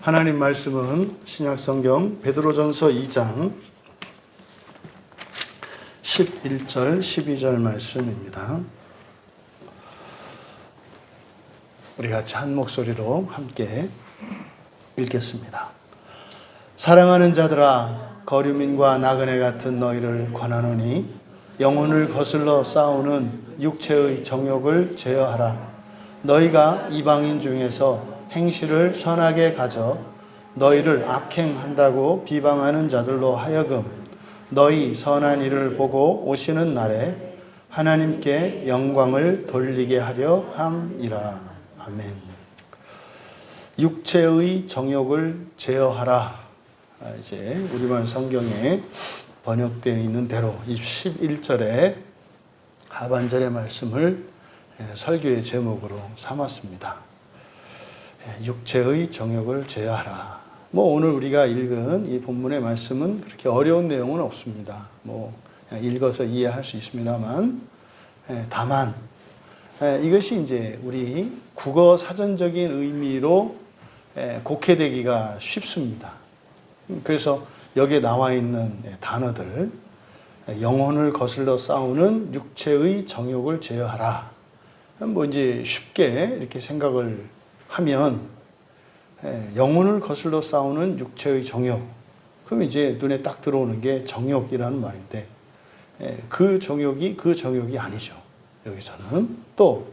하나님 말씀은 신약성경 베드로전서 2장 11절 12절 말씀입니다. 우리 같이 한 목소리로 함께 읽겠습니다. 사랑하는 자들아, 거류민과 나그네 같은 너희를 권하노니 영혼을 거슬러 싸우는 육체의 정욕을 제어하라. 너희가 이방인 중에서 행실을 선하게 가져 너희를 악행한다고 비방하는 자들로 하여금 너희 선한 일을 보고 오시는 날에 하나님께 영광을 돌리게 하려 함이라. 아멘. 육체의 정욕을 제어하라. 이제 우리말 성경에 번역되어 있는 대로 11절의 하반절의 말씀을 설교의 제목으로 삼았습니다. 육체의 정욕을 제어하라. 오늘 우리가 읽은 이 본문의 말씀은 그렇게 어려운 내용은 없습니다. 그냥 읽어서 이해할 수 있습니다만, 다만 이것이 이제 우리 국어 사전적인 의미로 곡해되기가 쉽습니다. 그래서 여기에 나와 있는 단어들, 영혼을 거슬러 싸우는 육체의 정욕을 제어하라. 이제 쉽게 이렇게 생각을 하면 영혼을 거슬러 싸우는 육체의 정욕, 그럼 이제 눈에 딱 들어오는 게 정욕이라는 말인데 그 정욕이 아니죠. 여기서는 또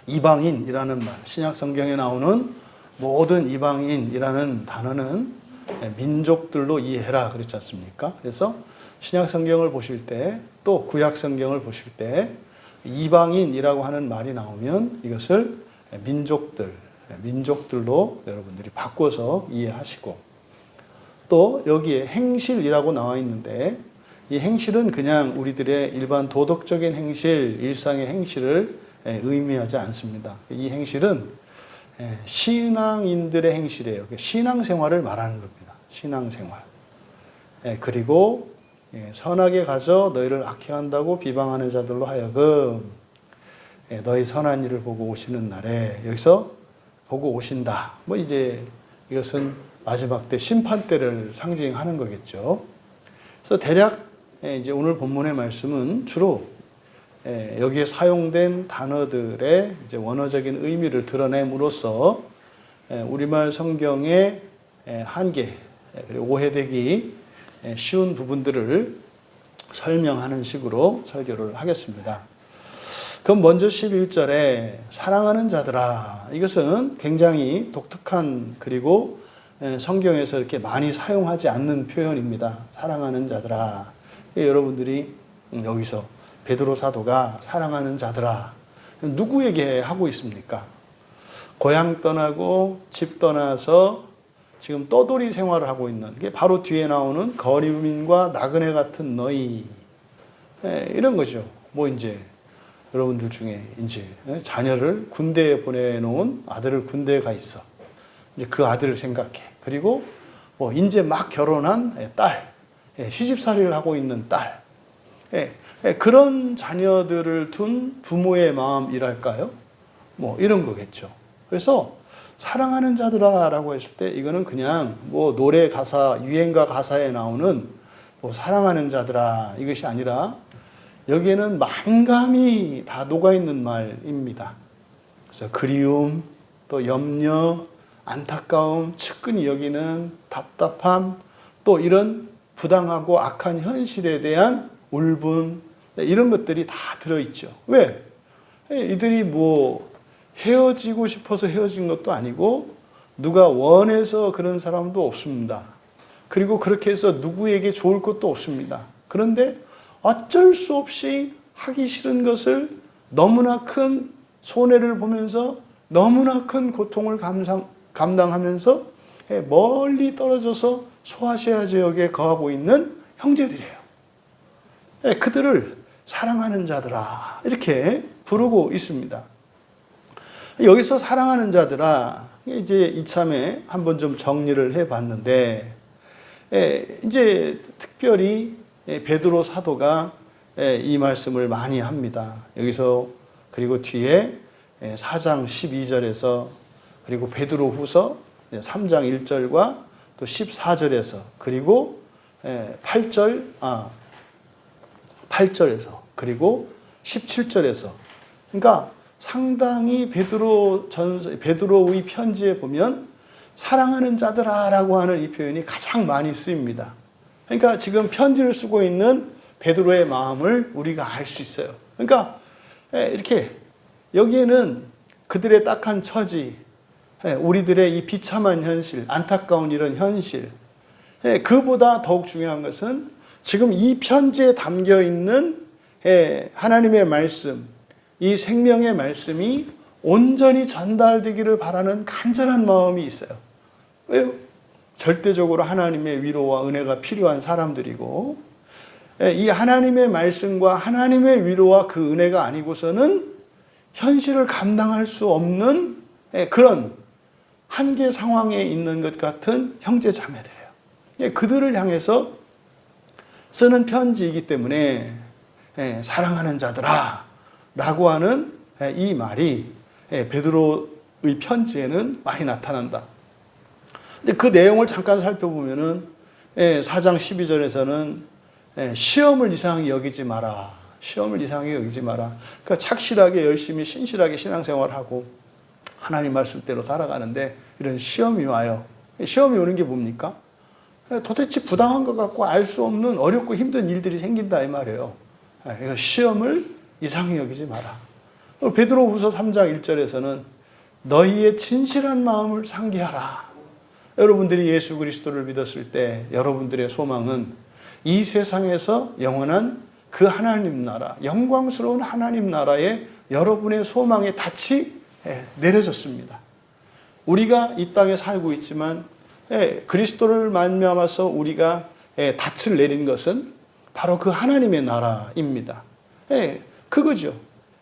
이방인이라는 말, 신약 성경에 나오는 모든 이방인이라는 단어는 민족들로 이해해라 그랬지 않습니까? 그래서 신약 성경을 보실 때 또 구약 성경을 보실 때 이방인이라고 하는 말이 나오면 이것을 민족들로 여러분들이 바꿔서 이해하시고, 또 여기에 행실이라고 나와 있는데 이 행실은 그냥 우리들의 일반 도덕적인 행실, 일상의 행실을 의미하지 않습니다. 이 행실은 신앙인들의 행실이에요. 신앙생활을 말하는 겁니다. 신앙생활. 그리고 선하게 가져 너희를 악행한다고 비방하는 자들로 하여금 너희 선한 일을 보고 오시는 날에, 여기서 보고 오신다. 이제 이것은 마지막 때 심판 때를 상징하는 거겠죠. 그래서 대략 이제 오늘 본문의 말씀은 주로 여기에 사용된 단어들의 이제 원어적인 의미를 드러냄으로써 우리말 성경의 한계, 그리고 오해되기 쉬운 부분들을 설명하는 식으로 설교를 하겠습니다. 그럼 먼저 11절에 사랑하는 자들아, 이것은 굉장히 독특한, 그리고 성경에서 이렇게 많이 사용하지 않는 표현입니다. 사랑하는 자들아. 여러분들이 여기서 베드로 사도가 사랑하는 자들아, 누구에게 하고 있습니까? 고향 떠나고 집 떠나서 지금 떠돌이 생활을 하고 있는, 게 바로 뒤에 나오는 거류민과 나그네 같은 너희, 이런 거죠. 이제 여러분들 중에 이제 자녀를 군대에 보내놓은 아들을 군대에 가 있어. 이제 그 아들을 생각해. 그리고 이제 막 결혼한 딸, 시집살이를 하고 있는 딸, 그런 자녀들을 둔 부모의 마음이랄까요? 이런 거겠죠. 그래서 사랑하는 자들아라고 했을 때 이거는 그냥 노래 가사, 유행가 가사에 나오는 사랑하는 자들아, 이것이 아니라 여기에는 만감이 다 녹아있는 말입니다. 그래서 그리움, 또 염려, 안타까움, 측근히 여기는 답답함, 또 이런 부당하고 악한 현실에 대한 울분, 이런 것들이 다 들어있죠. 왜? 이들이 헤어지고 싶어서 헤어진 것도 아니고 누가 원해서 그런 사람도 없습니다. 그리고 그렇게 해서 누구에게 좋을 것도 없습니다. 그런데 어쩔 수 없이 하기 싫은 것을 너무나 큰 손해를 보면서 너무나 큰 고통을 감당하면서 멀리 떨어져서 소아시아 지역에 거하고 있는 형제들이에요. 그들을 사랑하는 자들아, 이렇게 부르고 있습니다. 여기서 사랑하는 자들아, 이제 이참에 한번 좀 정리를 해봤는데, 이제 특별히 베드로 사도가 이 말씀을 많이 합니다. 여기서 그리고 뒤에 4장 12절에서 그리고 베드로 후서 3장 1절과 또 14절에서 그리고 8절에서 그리고 17절에서 그러니까 상당히 베드로의 편지에 보면 사랑하는 자들아라고 하는 이 표현이 가장 많이 쓰입니다. 그러니까 지금 편지를 쓰고 있는 베드로의 마음을 우리가 알 수 있어요. 그러니까 이렇게 여기에는 그들의 딱한 처지, 우리들의 이 비참한 현실, 안타까운 이런 현실, 그보다 더욱 중요한 것은 지금 이 편지에 담겨 있는 하나님의 말씀, 이 생명의 말씀이 온전히 전달되기를 바라는 간절한 마음이 있어요. 왜요? 절대적으로 하나님의 위로와 은혜가 필요한 사람들이고, 이 하나님의 말씀과 하나님의 위로와 그 은혜가 아니고서는 현실을 감당할 수 없는 그런 한계 상황에 있는 것 같은 형제 자매들이에요. 그들을 향해서 쓰는 편지이기 때문에 사랑하는 자들아 라고 하는 이 말이 베드로의 편지에는 많이 나타난다. 근데 그 내용을 잠깐 살펴보면은 4장 12절에서는 시험을 이상히 여기지 마라. 시험을 이상히 여기지 마라. 그러니까 착실하게 열심히 신실하게 신앙생활하고 하나님 말씀대로 살아가는데 이런 시험이 와요. 시험이 오는 게 뭡니까? 도대체 부당한 것 같고 알 수 없는 어렵고 힘든 일들이 생긴다 이 말이에요. 시험을 이상히 여기지 마라. 베드로후서 3장 1절에서는 너희의 진실한 마음을 상기하라. 여러분들이 예수 그리스도를 믿었을 때 여러분들의 소망은 이 세상에서 영원한 그 하나님 나라, 영광스러운 하나님 나라에 여러분의 소망의 닻이 내려졌습니다. 우리가 이 땅에 살고 있지만 그리스도를 말미암아서 우리가 닻을 내린 것은 바로 그 하나님의 나라입니다. 그거죠.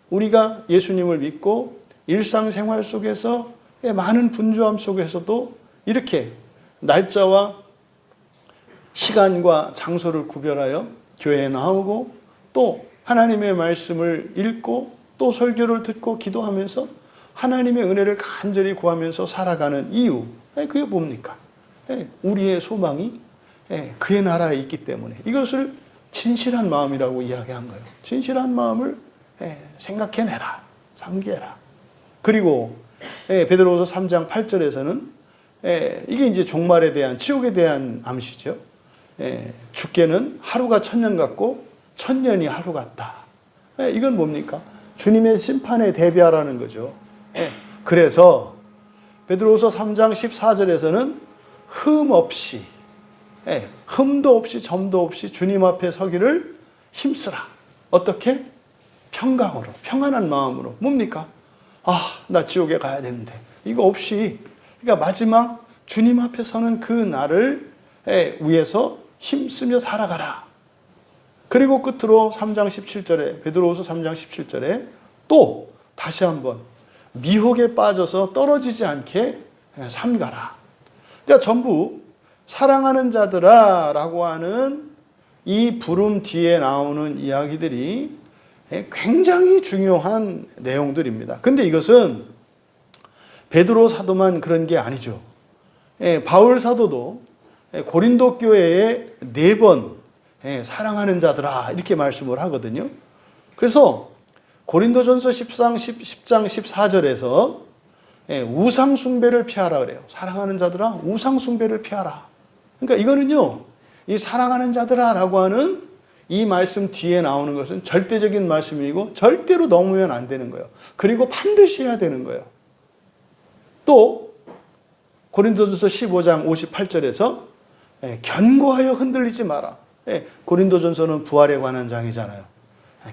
우리가 예수님을 믿고 일상생활 속에서 많은 분주함 속에서도 이렇게 날짜와 시간과 장소를 구별하여 교회에 나오고 또 하나님의 말씀을 읽고 또 설교를 듣고 기도하면서 하나님의 은혜를 간절히 구하면서 살아가는 이유, 그게 뭡니까? 우리의 소망이 그의 나라에 있기 때문에 이것을 진실한 마음이라고 이야기한 거예요. 진실한 마음을 생각해내라, 상기해라. 그리고 베드로후서 3장 8절에서는 이게 이제 종말에 대한 지옥에 대한 암시죠. 죽게는 하루가 천년 같고 천년이 하루 같다. 이건 뭡니까? 주님의 심판에 대비하라는 거죠. 그래서 베드로후서 3장 14절에서는 흠도 없이 점도 없이 주님 앞에 서기를 힘쓰라. 어떻게? 평강으로, 평안한 마음으로. 뭡니까? 나 지옥에 가야 되는데 이거 없이, 그러니까 마지막 주님 앞에 서는 그 날을 위해서 힘쓰며 살아가라. 그리고 끝으로 3장 17절에 베드로후서 3장 17절에 또 다시 한번 미혹에 빠져서 떨어지지 않게 삼가라. 그러니까 전부 사랑하는 자들아 라고 하는 이 부름 뒤에 나오는 이야기들이 굉장히 중요한 내용들입니다. 근데 이것은 베드로 사도만 그런 게 아니죠. 바울 사도도 고린도 교회에 4번 사랑하는 자들아 이렇게 말씀을 하거든요. 그래서 고린도전서 10장 14절에서 우상 숭배를 피하라 그래요. 사랑하는 자들아 우상 숭배를 피하라. 그러니까 이거는요, 이 사랑하는 자들아라고 하는 이 말씀 뒤에 나오는 것은 절대적인 말씀이고 절대로 넘으면 안 되는 거예요. 그리고 반드시 해야 되는 거예요. 또 고린도전서 15장 58절에서 견고하여 흔들리지 마라. 고린도전서는 부활에 관한 장이잖아요.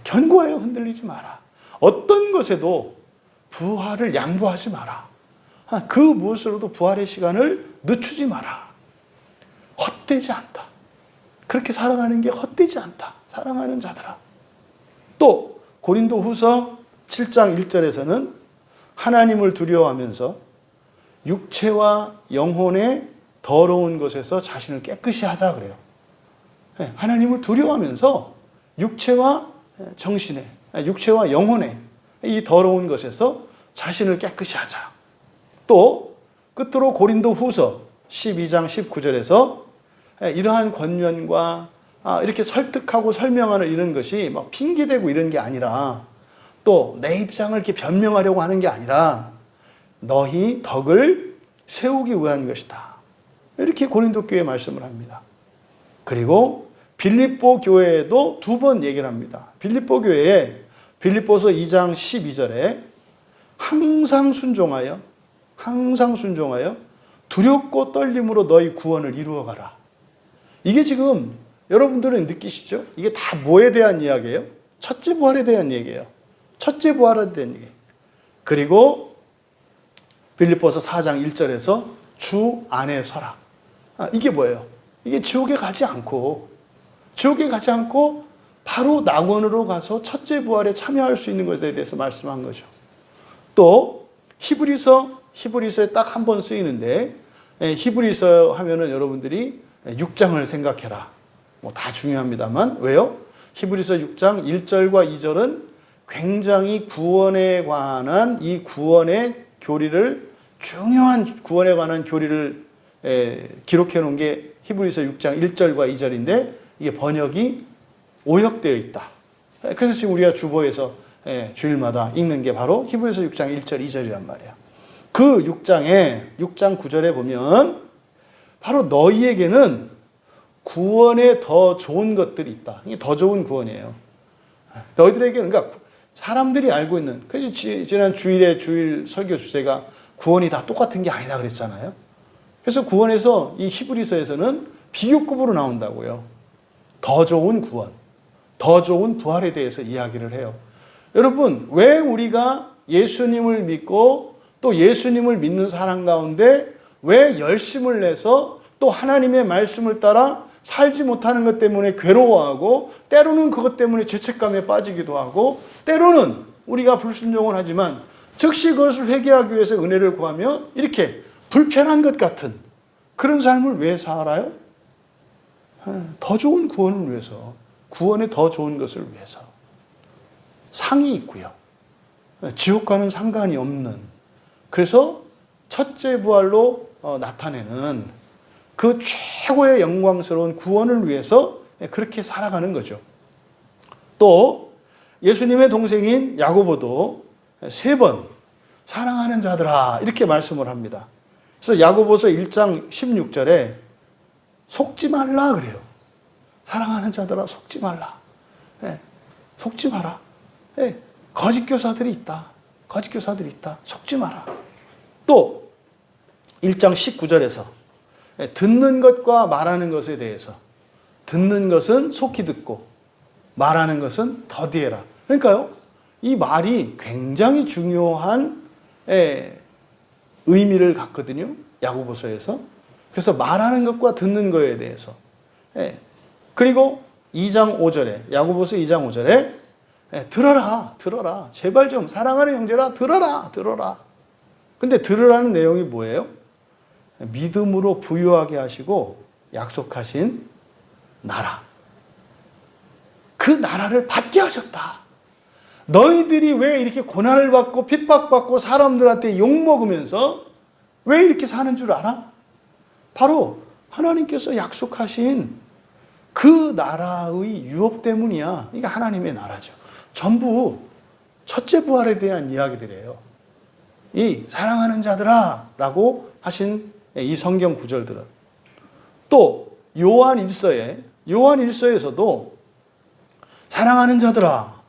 견고하여 흔들리지 마라. 어떤 것에도 부활을 양보하지 마라. 그 무엇으로도 부활의 시간을 늦추지 마라. 헛되지 않다. 그렇게 살아가는 게 헛되지 않다. 사랑하는 자들아. 또 고린도후서 7장 1절에서는 하나님을 두려워하면서 육체와 영혼의 더러운 것에서 자신을 깨끗이 하자 그래요. 하나님을 두려워하면서 육체와 정신에, 육체와 영혼의 이 더러운 것에서 자신을 깨끗이 하자. 또 끝으로 고린도 후서 12장 19절에서 이러한 권면과 이렇게 설득하고 설명하는 이런 것이 막 핑계대고 이런 게 아니라 또 내 입장을 이렇게 변명하려고 하는 게 아니라 너희 덕을 세우기 위한 것이다. 이렇게 고린도 교회에 말씀을 합니다. 그리고 빌립보 교회에도 두 번 얘기를 합니다. 빌립보 교회에 빌립보서 2장 12절에 항상 순종하여 두렵고 떨림으로 너희 구원을 이루어가라. 이게 지금 여러분들은 느끼시죠? 이게 다 뭐에 대한 이야기예요? 첫째 부활에 대한 얘기예요. 첫째 부활에 대한 얘기. 그리고 빌립보서 4장 1절에서 주 안에 서라. 이게 뭐예요? 이게 지옥에 가지 않고 바로 낙원으로 가서 첫째 부활에 참여할 수 있는 것에 대해서 말씀한 거죠. 또 히브리서에 딱 한 번 쓰이는데, 히브리서 하면은 여러분들이 6장을 생각해라. 뭐 다 중요합니다만, 왜요? 히브리서 6장 1절과 2절은 굉장히 구원에 관한 이 구원의 교리를, 중요한 구원에 관한 교리를 기록해 놓은 게 히브리서 6장 1절과 2절인데, 이게 번역이 오역되어 있다. 그래서 지금 우리가 주보에서 주일마다 읽는 게 바로 히브리서 6장 1절, 2절이란 말이에요. 그 6장 9절에 보면 바로 너희에게는 구원에 더 좋은 것들이 있다. 이게 더 좋은 구원이에요. 너희들에게는, 그러니까 사람들이 알고 있는, 그래서 지난 주일 설교 주제가 구원이 다 똑같은 게 아니다 그랬잖아요. 그래서 구원에서 이 히브리서에서는 비교급으로 나온다고요. 더 좋은 구원, 더 좋은 부활에 대해서 이야기를 해요. 여러분, 왜 우리가 예수님을 믿고 또 예수님을 믿는 사람 가운데 왜 열심을 내서 또 하나님의 말씀을 따라 살지 못하는 것 때문에 괴로워하고, 때로는 그것 때문에 죄책감에 빠지기도 하고, 때로는 우리가 불순종을 하지만 즉시 그것을 회개하기 위해서 은혜를 구하며 이렇게 불편한 것 같은 그런 삶을 왜 살아요? 더 좋은 구원을 위해서, 구원의 더 좋은 것을 위해서. 상이 있고요. 지옥과는 상관이 없는, 그래서 첫째 부활로 나타내는 그 최고의 영광스러운 구원을 위해서 그렇게 살아가는 거죠. 또 예수님의 동생인 야고보도 3번 사랑하는 자들아 이렇게 말씀을 합니다. 그래서 야고보서 1장 16절에 속지 말라 그래요. 사랑하는 자들아 속지 말라. 속지 마라. 거짓 교사들이 있다. 속지 마라. 또 1장 19절에서 듣는 것과 말하는 것에 대해서, 듣는 것은 속히 듣고 말하는 것은 더디해라. 그러니까요, 이 말이 굉장히 중요한 의미를 갖거든요. 야고보서에서. 그래서 말하는 것과 듣는 것에 대해서. 그리고 2장 5절에, 야고보서 2장 5절에 들어라. 제발 좀 사랑하는 형제라 들어라. 근데 들으라는 내용이 뭐예요? 믿음으로 부유하게 하시고 약속하신 나라. 그 나라를 받게 하셨다. 너희들이 왜 이렇게 고난을 받고 핍박받고 사람들한테 욕먹으면서 왜 이렇게 사는 줄 알아? 바로 하나님께서 약속하신 그 나라의 유업 때문이야. 이게 하나님의 나라죠. 전부 첫째 부활에 대한 이야기들이에요. 이 사랑하는 자들아 라고 하신 이 성경 구절들은. 또 요한 1서에서도 사랑하는 자들아,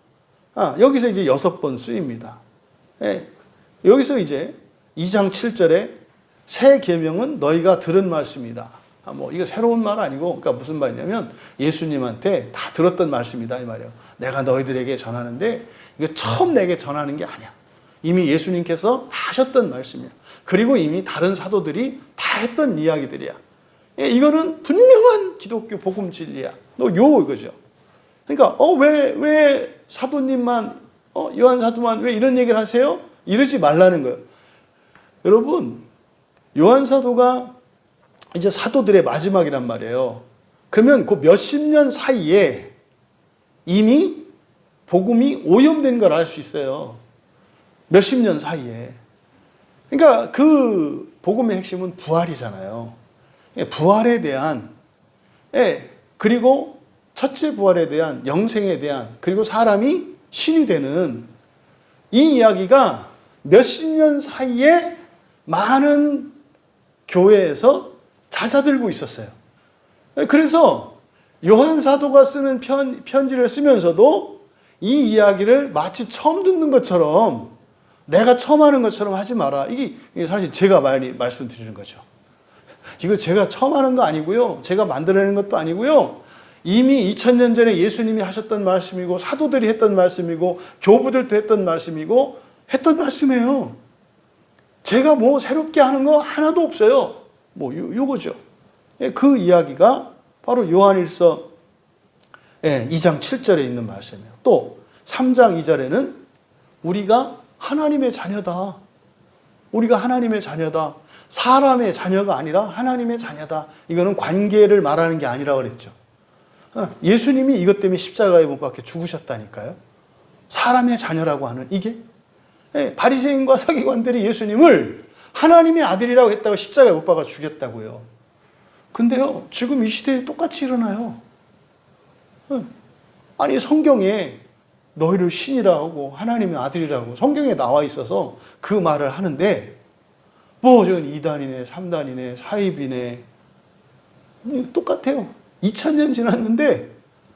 여기서 이제 6번 쓰입니다. 여기서 이제 2장 7절에 새 계명은 너희가 들은 말씀이다. 뭐 이거 새로운 말 아니고, 그러니까 무슨 말이냐면 예수님한테 다 들었던 말씀이다 이 말이에요. 내가 너희들에게 전하는데 이거 처음 내게 전하는 게 아니야. 이미 예수님께서 다 하셨던 말씀이야. 그리고 이미 다른 사도들이 다 했던 이야기들이야. 이거는 분명한 기독교 복음 진리야. 이거죠. 그러니까 왜 사도님만 요한 사도만 왜 이런 얘기를 하세요? 이러지 말라는 거예요. 여러분, 요한 사도가 이제 사도들의 마지막이란 말이에요. 그러면 그 몇십 년 사이에 이미 복음이 오염된 걸 알 수 있어요. 몇십 년 사이에. 그러니까 그 복음의 핵심은 부활이잖아요. 부활에 대한, 그리고 첫째 부활에 대한, 영생에 대한, 그리고 사람이 신이 되는 이 이야기가 몇십 년 사이에 많은 교회에서 잦아들고 있었어요. 그래서 요한 사도가 쓰는 편지를 쓰면서도 이 이야기를 마치 처음 듣는 것처럼, 내가 처음 하는 것처럼 하지 마라. 이게 사실 제가 말씀드리는 거죠. 이거 제가 처음 하는 거 아니고요. 제가 만들어내는 것도 아니고요. 이미 2000년 전에 예수님이 하셨던 말씀이고, 사도들이 했던 말씀이고, 교부들도 했던 말씀이고, 했던 말씀이에요. 제가 뭐 새롭게 하는 거 하나도 없어요. 뭐 요거죠. 그 이야기가 바로 요한일서 2장 7절에 있는 말씀이에요. 또 3장 2절에는 우리가 하나님의 자녀다. 우리가 하나님의 자녀다. 사람의 자녀가 아니라 하나님의 자녀다. 이거는 관계를 말하는 게 아니라 그랬죠. 예수님이 이것 때문에 십자가에 못 박혀 죽으셨다니까요. 사람의 자녀라고 하는 이게, 바리새인과 서기관들이 예수님을 하나님의 아들이라고 했다고 십자가에 못 박아 죽였다고요. 근데요, 지금 이 시대에 똑같이 일어나요. 아니, 성경에 너희를 신이라고 하나님의 아들이라고 성경에 나와 있어서 그 말을 하는데, 뭐 저건 2단이네 3단이네 사입이네, 똑같아요. 2000년 지났는데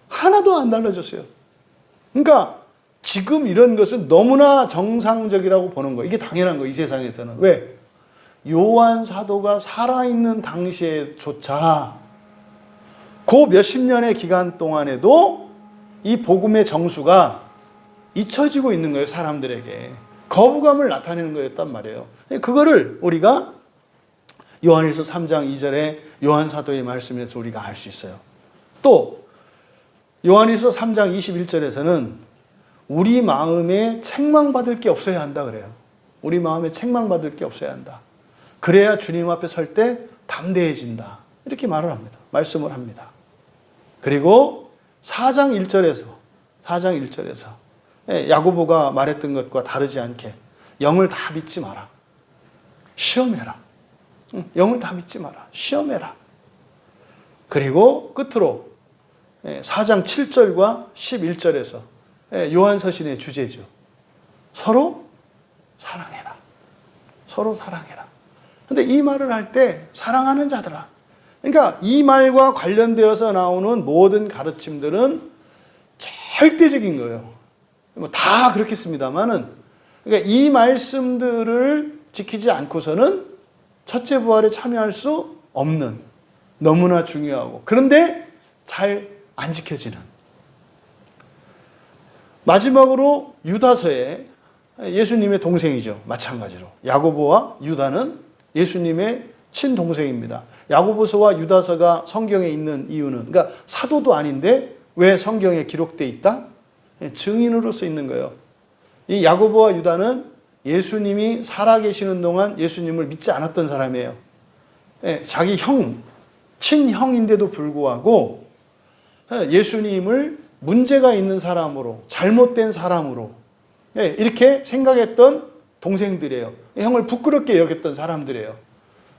하나도 안 달라졌어요. 그러니까 지금 이런 것은 너무나 정상적이라고 보는 거예요. 이게 당연한 거예요, 이 세상에서는. 왜? 요한 사도가 살아있는 당시에조차 그 몇십 년의 기간 동안에도 이 복음의 정수가 잊혀지고 있는 거예요. 사람들에게 거부감을 나타내는 거였단 말이에요. 그거를 우리가 요한일서 3장 2절에 요한 사도의 말씀에서 우리가 알 수 있어요. 또 요한일서 3장 21절에서는 우리 마음에 책망받을 게 없어야 한다 그래요. 우리 마음에 책망받을 게 없어야 한다. 그래야 주님 앞에 설 때 담대해진다. 이렇게 말을 합니다. 말씀을 합니다. 그리고 4장 1절에서 야고보가 말했던 것과 다르지 않게 영을 다 믿지 마라. 시험해라. 영을 다 믿지 마라. 시험해라. 그리고 끝으로 4장 7절과 11절에서 요한서신의 주제죠. 서로 사랑해라. 서로 사랑해라. 근데 이 말을 할 때 사랑하는 자들아. 그러니까 이 말과 관련되어서 나오는 모든 가르침들은 절대적인 거예요. 뭐 다 그렇겠습니다만은, 그러니까 이 말씀들을 지키지 않고서는 첫째 부활에 참여할 수 없는, 너무나 중요하고, 그런데 잘 안 지켜지는. 마지막으로 유다서에 예수님의 동생이죠. 마찬가지로 야고보와 유다는 예수님의 친동생입니다. 야고보서와 유다서가 성경에 있는 이유는, 그러니까 사도도 아닌데 왜 성경에 기록되어 있다? 증인으로서 있는 거예요. 이 야고보와 유다는 예수님이 살아계시는 동안 예수님을 믿지 않았던 사람이에요. 자기 친형인데도 불구하고 예수님을 문제가 있는 사람으로, 잘못된 사람으로 이렇게 생각했던 동생들이에요. 형을 부끄럽게 여겼던 사람들이에요.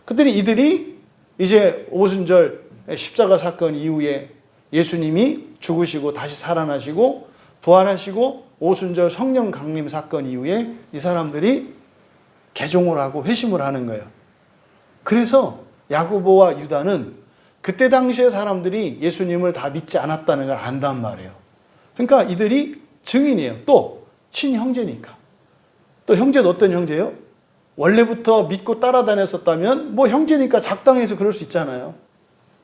그들이 이들이 이제 오순절 십자가 사건 이후에 예수님이 죽으시고 다시 살아나시고 부활하시고 오순절 성령 강림 사건 이후에 이 사람들이 개종을 하고 회심을 하는 거예요. 그래서 야고보와 유다는 그때 당시에 사람들이 예수님을 다 믿지 않았다는 걸 안단 말이에요. 그러니까 이들이 증인이에요. 또 친형제니까. 또 형제는 어떤 형제예요? 원래부터 믿고 따라다녔었다면 뭐 형제니까 작당해서 그럴 수 있잖아요.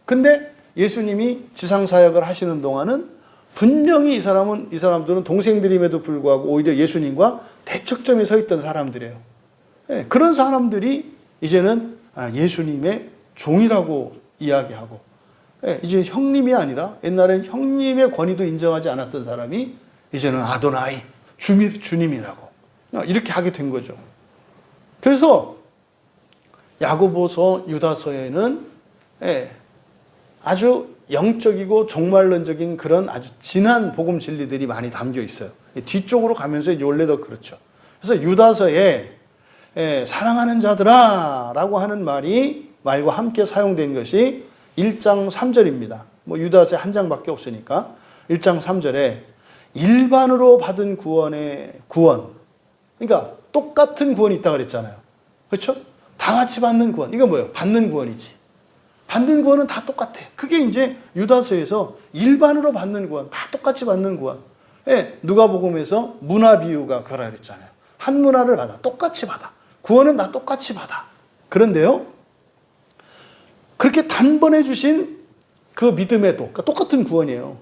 근데 예수님이 지상사역을 하시는 동안은 분명히 이 사람들은 동생들임에도 불구하고 오히려 예수님과 대척점에 서 있던 사람들이에요. 그런 사람들이 이제는 예수님의 종이라고 이야기하고, 이제 형님이 아니라 옛날엔 형님의 권위도 인정하지 않았던 사람이 이제는 아도나이, 주님이라고 이렇게 하게 된 거죠. 그래서 야고보서, 유다서에는 아주 영적이고 종말론적인 그런 아주 진한 복음 진리들이 많이 담겨 있어요. 뒤쪽으로 가면서 원래 더 그렇죠. 그래서 유다서에 사랑하는 자들아 라고 하는 말과 함께 사용된 것이 1장 3절입니다. 뭐 유다서에 한 장밖에 없으니까 1장 3절에 일반으로 받은 구원의 구원. 그러니까 똑같은 구원이 있다고 그랬잖아요. 그렇죠? 다 같이 받는 구원. 이거 뭐예요? 받는 구원이지. 받는 구원은 다 똑같아. 그게 이제 유다서에서 일반으로 받는 구원, 다 똑같이 받는 구원. 누가복음에서 문화 비유가 그러라 그랬잖아요. 한 문화를 받아. 똑같이 받아. 구원은 다 똑같이 받아. 그런데요. 그렇게 단번에 주신 그 믿음의 도, 그러니까 똑같은 구원이에요.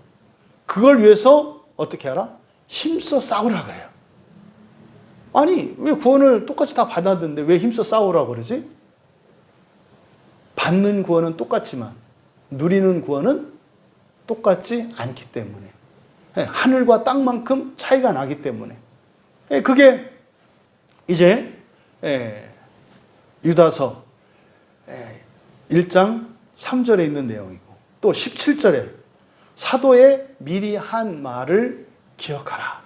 그걸 위해서 어떻게 하라? 힘써 싸우라 그래요. 아니, 왜 구원을 똑같이 다 받았는데 왜 힘써 싸우라고 그러지? 받는 구원은 똑같지만 누리는 구원은 똑같지 않기 때문에. 하늘과 땅만큼 차이가 나기 때문에. 그게 이제 유다서 1장 3절에 있는 내용이고 또 17절에 사도의 미리 한 말을 기억하라.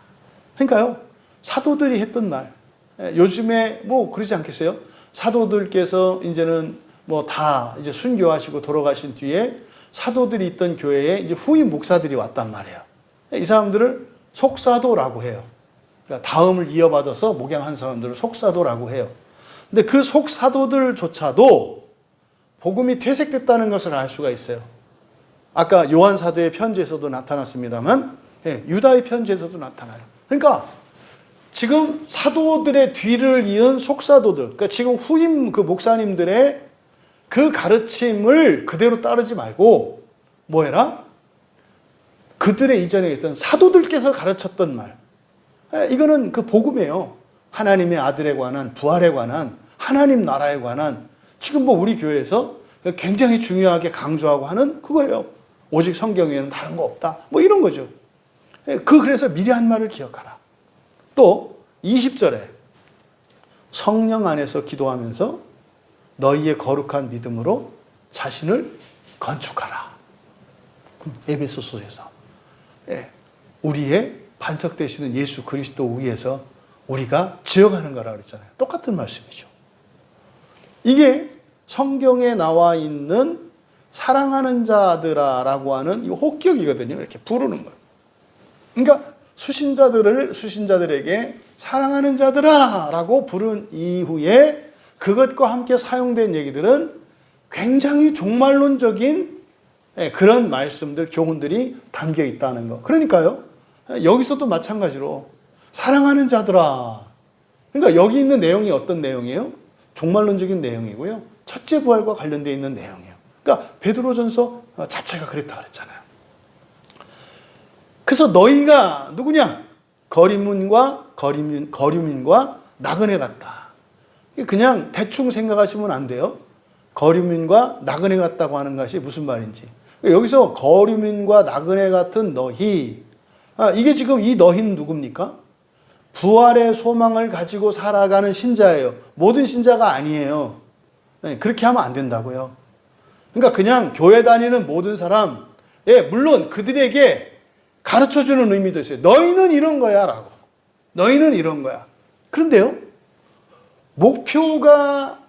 그러니까요. 사도들이 했던 말. 요즘에 뭐 그러지 않겠어요? 사도들께서 이제는 뭐 다 이제 순교하시고 돌아가신 뒤에 사도들이 있던 교회에 이제 후임 목사들이 왔단 말이에요. 이 사람들을 속사도라고 해요. 그러니까 다음을 이어받아서 목양한 사람들을 속사도라고 해요. 근데 그 속사도들조차도 복음이 퇴색됐다는 것을 알 수가 있어요. 아까 요한 사도의 편지에서도 나타났습니다만 유다의 편지에서도 나타나요. 그러니까 지금 사도들의 뒤를 이은 속사도들, 그러니까 지금 후임 그 목사님들의 그 가르침을 그대로 따르지 말고 뭐 해라? 그들의 이전에 있던 사도들께서 가르쳤던 말. 이거는 그 복음이에요. 하나님의 아들에 관한, 부활에 관한, 하나님 나라에 관한 지금 뭐 우리 교회에서 굉장히 중요하게 강조하고 하는 그거예요. 오직 성경에는 다른 거 없다. 뭐 이런 거죠. 그래서 미리 한 말을 기억하라. 또 20절에 성령 안에서 기도하면서 너희의 거룩한 믿음으로 자신을 건축하라. 에베소서에서 우리의 반석 되시는 예수 그리스도 위에서 우리가 지어가는 거라고 그랬잖아요. 똑같은 말씀이죠. 이게 성경에 나와 있는 사랑하는 자들아라고 하는 이 혹격이거든요. 이렇게 부르는 거예요. 그러니까 수신자들에게 사랑하는 자들아라고 부른 이후에 그것과 함께 사용된 얘기들은 굉장히 종말론적인 그런 말씀들, 교훈들이 담겨 있다는 거. 그러니까요. 여기서도 마찬가지로 사랑하는 자들아. 그러니까 여기 있는 내용이 어떤 내용이에요? 종말론적인 내용이고요. 첫째 부활과 관련되어 있는 내용이에요. 그러니까 베드로전서 자체가 그랬다 그랬잖아요. 그래서 너희가 누구냐? 거류민과 나그네 같다. 그냥 대충 생각하시면 안 돼요. 거류민과 나그네 같다고 하는 것이 무슨 말인지. 여기서 거류민과 나그네 같은 너희. 이게 지금 이 너희는 누굽니까? 부활의 소망을 가지고 살아가는 신자예요. 모든 신자가 아니에요. 그렇게 하면 안 된다고요. 그러니까 그냥 교회 다니는 모든 사람, 물론 그들에게 가르쳐주는 의미도 있어요. 너희는 이런 거야 라고. 너희는 이런 거야. 그런데요. 목표가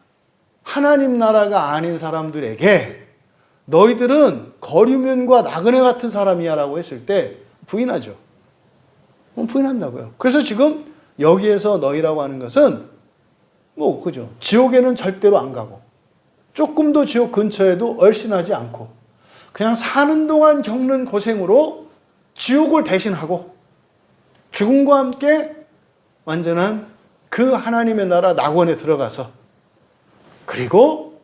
하나님 나라가 아닌 사람들에게 너희들은 거류민과 나그네 같은 사람이야 라고 했을 때 부인하죠. 부인한다고요. 그래서 지금 여기에서 너희라고 하는 것은 그죠. 지옥에는 절대로 안 가고 조금도 지옥 근처에도 얼씬하지 않고 그냥 사는 동안 겪는 고생으로 지옥을 대신하고 죽음과 함께 완전한 그 하나님의 나라 낙원에 들어가서 그리고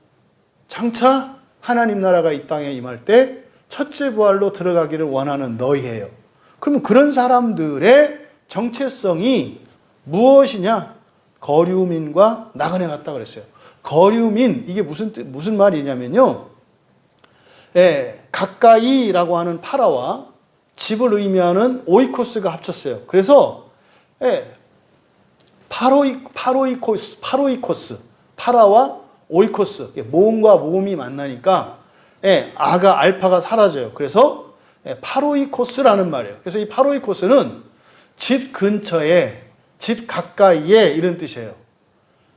장차 하나님 나라가 이 땅에 임할 때 첫째 부활로 들어가기를 원하는 너희예요. 그러면 그런 사람들의 정체성이 무엇이냐? 거류민과 나그네 같다 그랬어요. 거류민, 이게 무슨 말이냐면요. 가까이라고 하는 파라와 집을 의미하는 오이코스가 합쳤어요. 그래서 파로이코스, 파라와 오이코스, 모음과 모음이 만나니까 알파가 사라져요. 그래서 파로이코스라는 말이에요. 그래서 이 파로이코스는 집 근처에, 집 가까이에 이런 뜻이에요.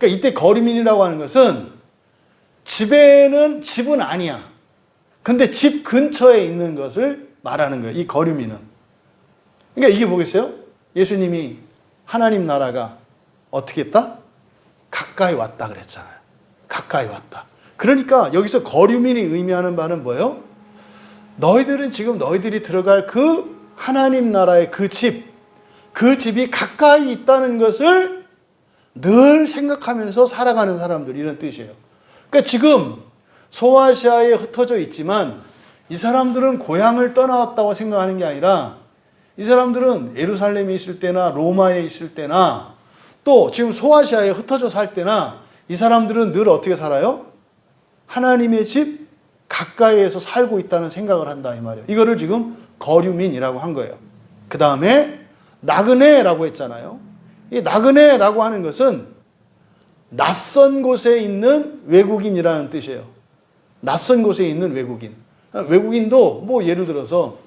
그러니까 이때 거류민이라고 하는 것은 집은 아니야. 근데 집 근처에 있는 것을 말하는 거예요. 이 거류민은. 그러니까 이게 뭐겠어요? 예수님이 하나님 나라가 어떻게 했다? 가까이 왔다 그랬잖아요. 가까이 왔다. 그러니까 여기서 거류민이 의미하는 바는 뭐예요? 너희들은 지금 너희들이 들어갈 그 하나님 나라의 그 집이 가까이 있다는 것을 늘 생각하면서 살아가는 사람들, 이런 뜻이에요. 그러니까 지금 소아시아에 흩어져 있지만 이 사람들은 고향을 떠나왔다고 생각하는 게 아니라 이 사람들은 예루살렘에 있을 때나 로마에 있을 때나 또 지금 소아시아에 흩어져 살 때나 이 사람들은 늘 어떻게 살아요? 하나님의 집 가까이에서 살고 있다는 생각을 한다 이 말이에요. 이거를 지금 거류민이라고 한 거예요. 그 다음에 나그네라고 했잖아요. 이 나그네라고 하는 것은 낯선 곳에 있는 외국인이라는 뜻이에요. 낯선 곳에 있는 외국인. 외국인도 뭐 예를 들어서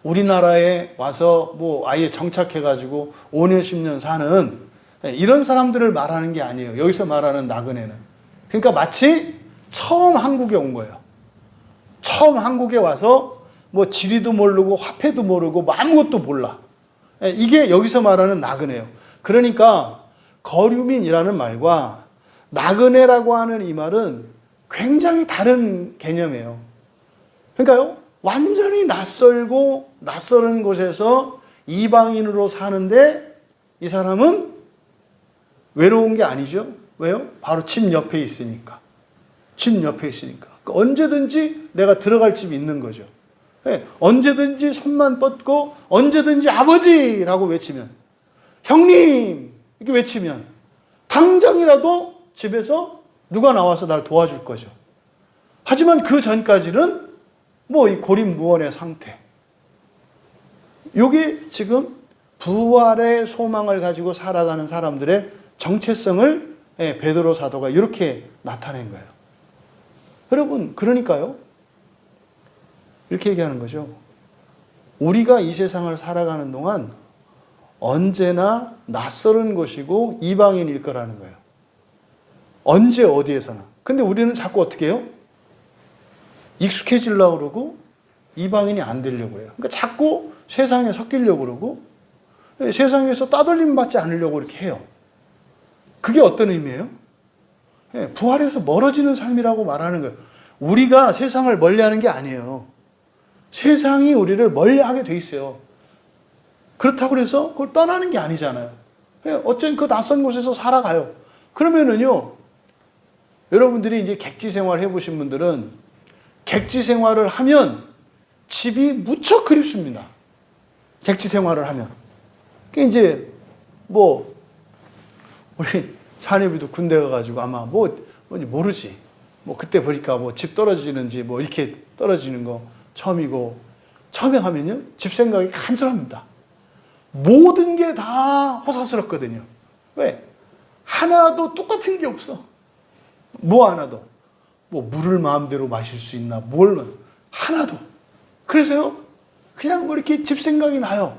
우리나라에 와서 뭐 아예 정착해가지고 5년, 10년 사는 이런 사람들을 말하는 게 아니에요. 여기서 말하는 나그네는. 그러니까 마치 처음 한국에 온 거예요. 처음 한국에 와서 뭐 지리도 모르고 화폐도 모르고 뭐 아무것도 몰라. 이게 여기서 말하는 나그네예요. 그러니까 거류민이라는 말과 나그네라고 하는 이 말은 굉장히 다른 개념이에요. 그러니까요, 완전히 낯설고 낯설은 곳에서 이방인으로 사는데 이 사람은 외로운 게 아니죠. 왜요? 바로 집 옆에 있으니까. 집 옆에 있으니까. 그러니까 언제든지 내가 들어갈 집이 있는 거죠. 네, 언제든지 손만 뻗고 언제든지 아버지라고 외치면, 형님 이렇게 외치면 당장이라도 집에서 누가 나와서 날 도와줄 거죠. 하지만 그 전까지는 뭐 이 고립무원의 상태. 이게 지금 부활의 소망을 가지고 살아가는 사람들의 정체성을 베드로 사도가 이렇게 나타낸 거예요. 여러분, 그러니까요, 이렇게 얘기하는 거죠. 우리가 이 세상을 살아가는 동안 언제나 낯설은 곳이고 이방인일 거라는 거예요. 언제 어디에서나. 근데 우리는 자꾸 어떻게 해요? 익숙해지려고 그러고 이방인이 안 되려고 그래요. 그러니까 자꾸 세상에 섞이려고 그러고 세상에서 따돌림 받지 않으려고 이렇게 해요. 그게 어떤 의미예요? 부활에서 멀어지는 삶이라고 말하는 거예요. 우리가 세상을 멀리하는 게 아니에요. 세상이 우리를 멀리하게 돼 있어요. 그렇다고 해서 그걸 떠나는 게 아니잖아요. 어쨌든 그 낯선 곳에서 살아가요. 그러면은요, 여러분들이 이제 객지 생활 해보신 분들은 객지 생활을 하면 집이 무척 그립습니다. 객지 생활을 하면. 그게 이제 뭐 우리 사내비도 군대 가가지고 아마 뭔지 모르지. 뭐 그때 보니까 뭐 집 떨어지는지 뭐 이렇게 떨어지는 거 처음이고, 처음에 하면요 집 생각이 간절합니다. 모든 게 다 호사스럽거든요. 왜? 하나도 똑같은 게 없어. 뭐 하나도. 뭐 물을 마음대로 마실 수 있나, 뭘 하나도. 그래서요 그냥 뭐 이렇게 집 생각이 나요.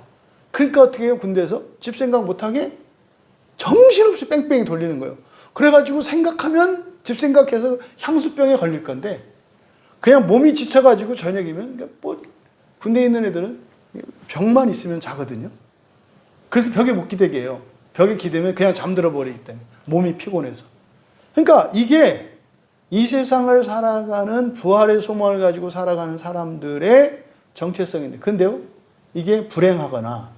그러니까 어떻게 해요? 군대에서 집 생각 못하게 정신없이 뺑뺑이 돌리는 거예요. 그래가지고 생각하면 집 생각해서 향수병에 걸릴 건데, 그냥 몸이 지쳐가지고 저녁이면 뭐 군대에 있는 애들은 벽만 있으면 자거든요. 그래서 벽에 못 기대게 해요. 벽에 기대면 그냥 잠들어 버리기 때문에 몸이 피곤해서. 그러니까 이게 이 세상을 살아가는 부활의 소망을 가지고 살아가는 사람들의 정체성인데, 근데요 이게 불행하거나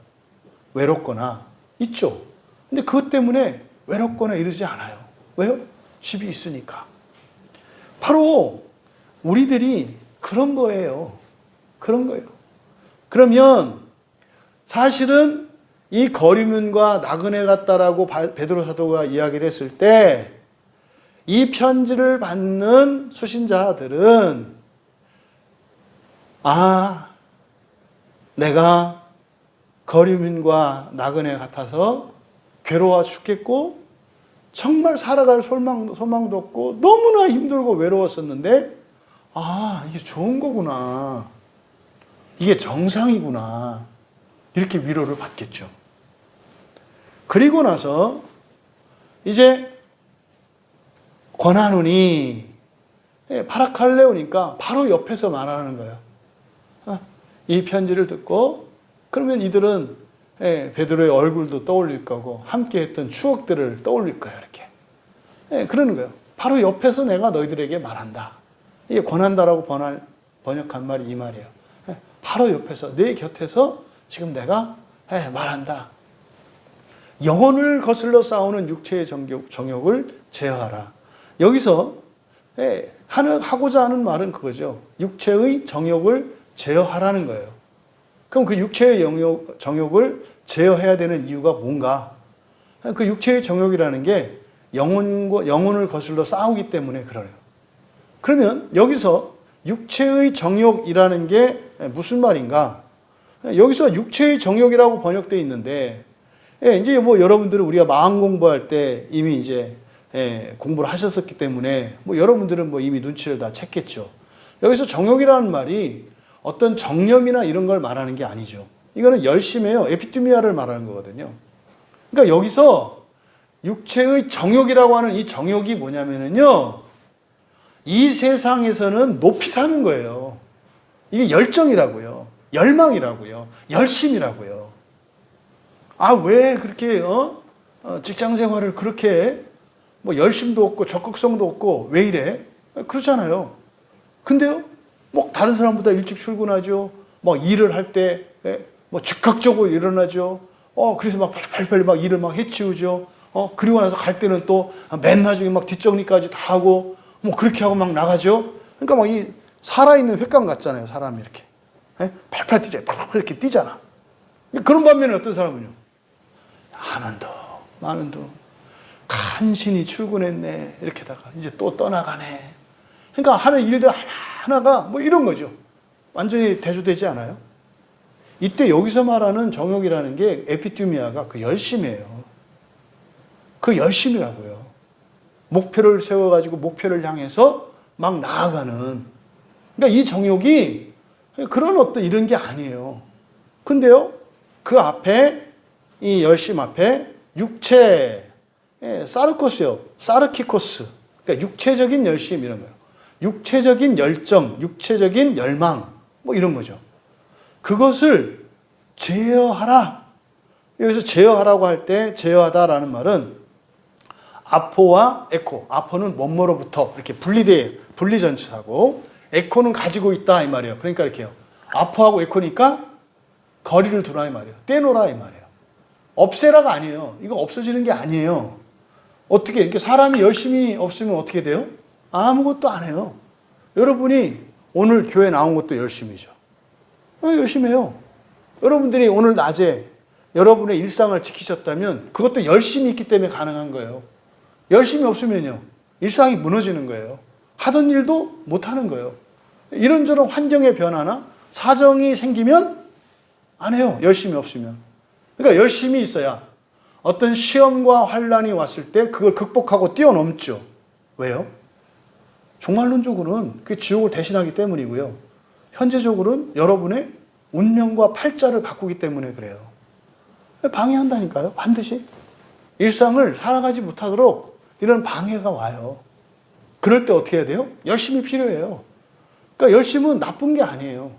외롭거나 있죠. 근데 그것 때문에 외롭거나 이러지 않아요. 왜요? 집이 있으니까. 바로 우리들이 그런 거예요. 그런 거예요. 그러면 사실은 이 거류민과 나그네 같다라고 베드로 사도가 이야기를 했을 때, 이 편지를 받는 수신자들은 내가 거류민과 나그네 같아서 괴로워 죽겠고 정말 살아갈 소망도 없고 너무나 힘들고 외로웠었는데, 이게 좋은 거구나, 이게 정상이구나, 이렇게 위로를 받겠죠. 그리고 나서 이제 권하노니 파라칼레오니까 바로 옆에서 말하는 거예요. 이 편지를 듣고 그러면 이들은 베드로의 얼굴도 떠올릴 거고 함께 했던 추억들을 떠올릴 거예요. 이렇게. 그러는 거예요. 바로 옆에서 내가 너희들에게 말한다. 이게 권한다라고 번역한 말이 이 말이에요. 바로 옆에서 내 곁에서 지금 내가 말한다. 영혼을 거슬러 싸우는 육체의 정욕을 제어하라. 여기서 하고자 하는 말은 그거죠. 육체의 정욕을 제어하라는 거예요. 그럼 그 육체의 정욕을 제어해야 되는 이유가 뭔가? 그 육체의 정욕이라는 게 영혼을 거슬러 싸우기 때문에 그래요. 그러면 여기서 육체의 정욕이라는 게 무슨 말인가? 여기서 육체의 정욕이라고 번역되어 있는데, 이제 뭐 여러분들은 우리가 마음 공부할 때 이미 이제 공부를 하셨었기 때문에 뭐 여러분들은 뭐 이미 눈치를 다 챘겠죠. 여기서 정욕이라는 말이 어떤 정념이나 이런 걸 말하는 게 아니죠. 이거는 열심이에요. 에피투미아를 말하는 거거든요. 그러니까 여기서 육체의 정욕이라고 하는 이 정욕이 뭐냐면요. 이 세상에서는 높이 사는 거예요. 이게 열정이라고요. 열망이라고요. 열심이라고요. 왜 그렇게 직장 생활을 그렇게 뭐 열심도 없고 적극성도 없고 왜 이래? 그렇잖아요. 근데요, 뭐 다른 사람보다 일찍 출근하죠. 뭐 일을 할 때 뭐 즉각적으로 일어나죠. 그래서 막 빨리빨리 막 일을 막 해치우죠. 그리고 나서 갈 때는 또 맨 나중에 막 뒷정리까지 다 하고 뭐 그렇게 하고 막 나가죠. 그러니까 막 이 살아있는 횟감 같잖아요. 사람이 이렇게 팔팔 뛰잖아요. 팔팔 이렇게 뛰잖아. 그런 반면에 어떤 사람은요, 많은도 간신히 출근했네 이렇게다가 이제 또 떠나가네. 그러니까 하는 일들 하나가 뭐 이런 거죠. 완전히 대조되지 않아요? 이때 여기서 말하는 정욕이라는 게 에피투미아가 그 열심이에요. 그 열심이라고요. 목표를 세워가지고 목표를 향해서 막 나아가는. 그러니까 이 정욕이 그런 어떤 이런 게 아니에요. 근데요, 그 앞에 이 열심 앞에 육체, 사르코스요, 사르키코스. 그러니까 육체적인 열심 이런 거예요. 육체적인 열정, 육체적인 열망, 뭐 이런 거죠. 그것을 제어하라. 여기서 제어하라고 할 때 제어하다라는 말은 아포와 에코. 아포는 뭐뭐로부터 이렇게 분리전치사고 에코는 가지고 있다 이 말이에요. 그러니까 이렇게요. 아포하고 에코니까 거리를 두라 이 말이에요. 떼놓으라 이 말이에요. 없애라가 아니에요. 이거 없어지는 게 아니에요. 어떻게 이렇게 사람이 열심히 없으면 어떻게 돼요? 아무것도 안 해요. 여러분이 오늘 교회 나온 것도 열심이죠. 열심히 해요. 여러분들이 오늘 낮에 여러분의 일상을 지키셨다면 그것도 열심히 있기 때문에 가능한 거예요. 열심히 없으면요, 일상이 무너지는 거예요. 하던 일도 못하는 거예요. 이런저런 환경의 변화나 사정이 생기면 안 해요. 열심히 없으면. 그러니까 열심히 있어야 어떤 시험과 환란이 왔을 때 그걸 극복하고 뛰어넘죠. 왜요? 종말론적으로는 그게 지옥을 대신하기 때문이고요. 현재적으로는 여러분의 운명과 팔자를 바꾸기 때문에 그래요. 방해한다니까요. 반드시. 일상을 살아가지 못하도록 이런 방해가 와요. 그럴 때 어떻게 해야 돼요? 열심히 필요해요. 그러니까 열심은 나쁜 게 아니에요.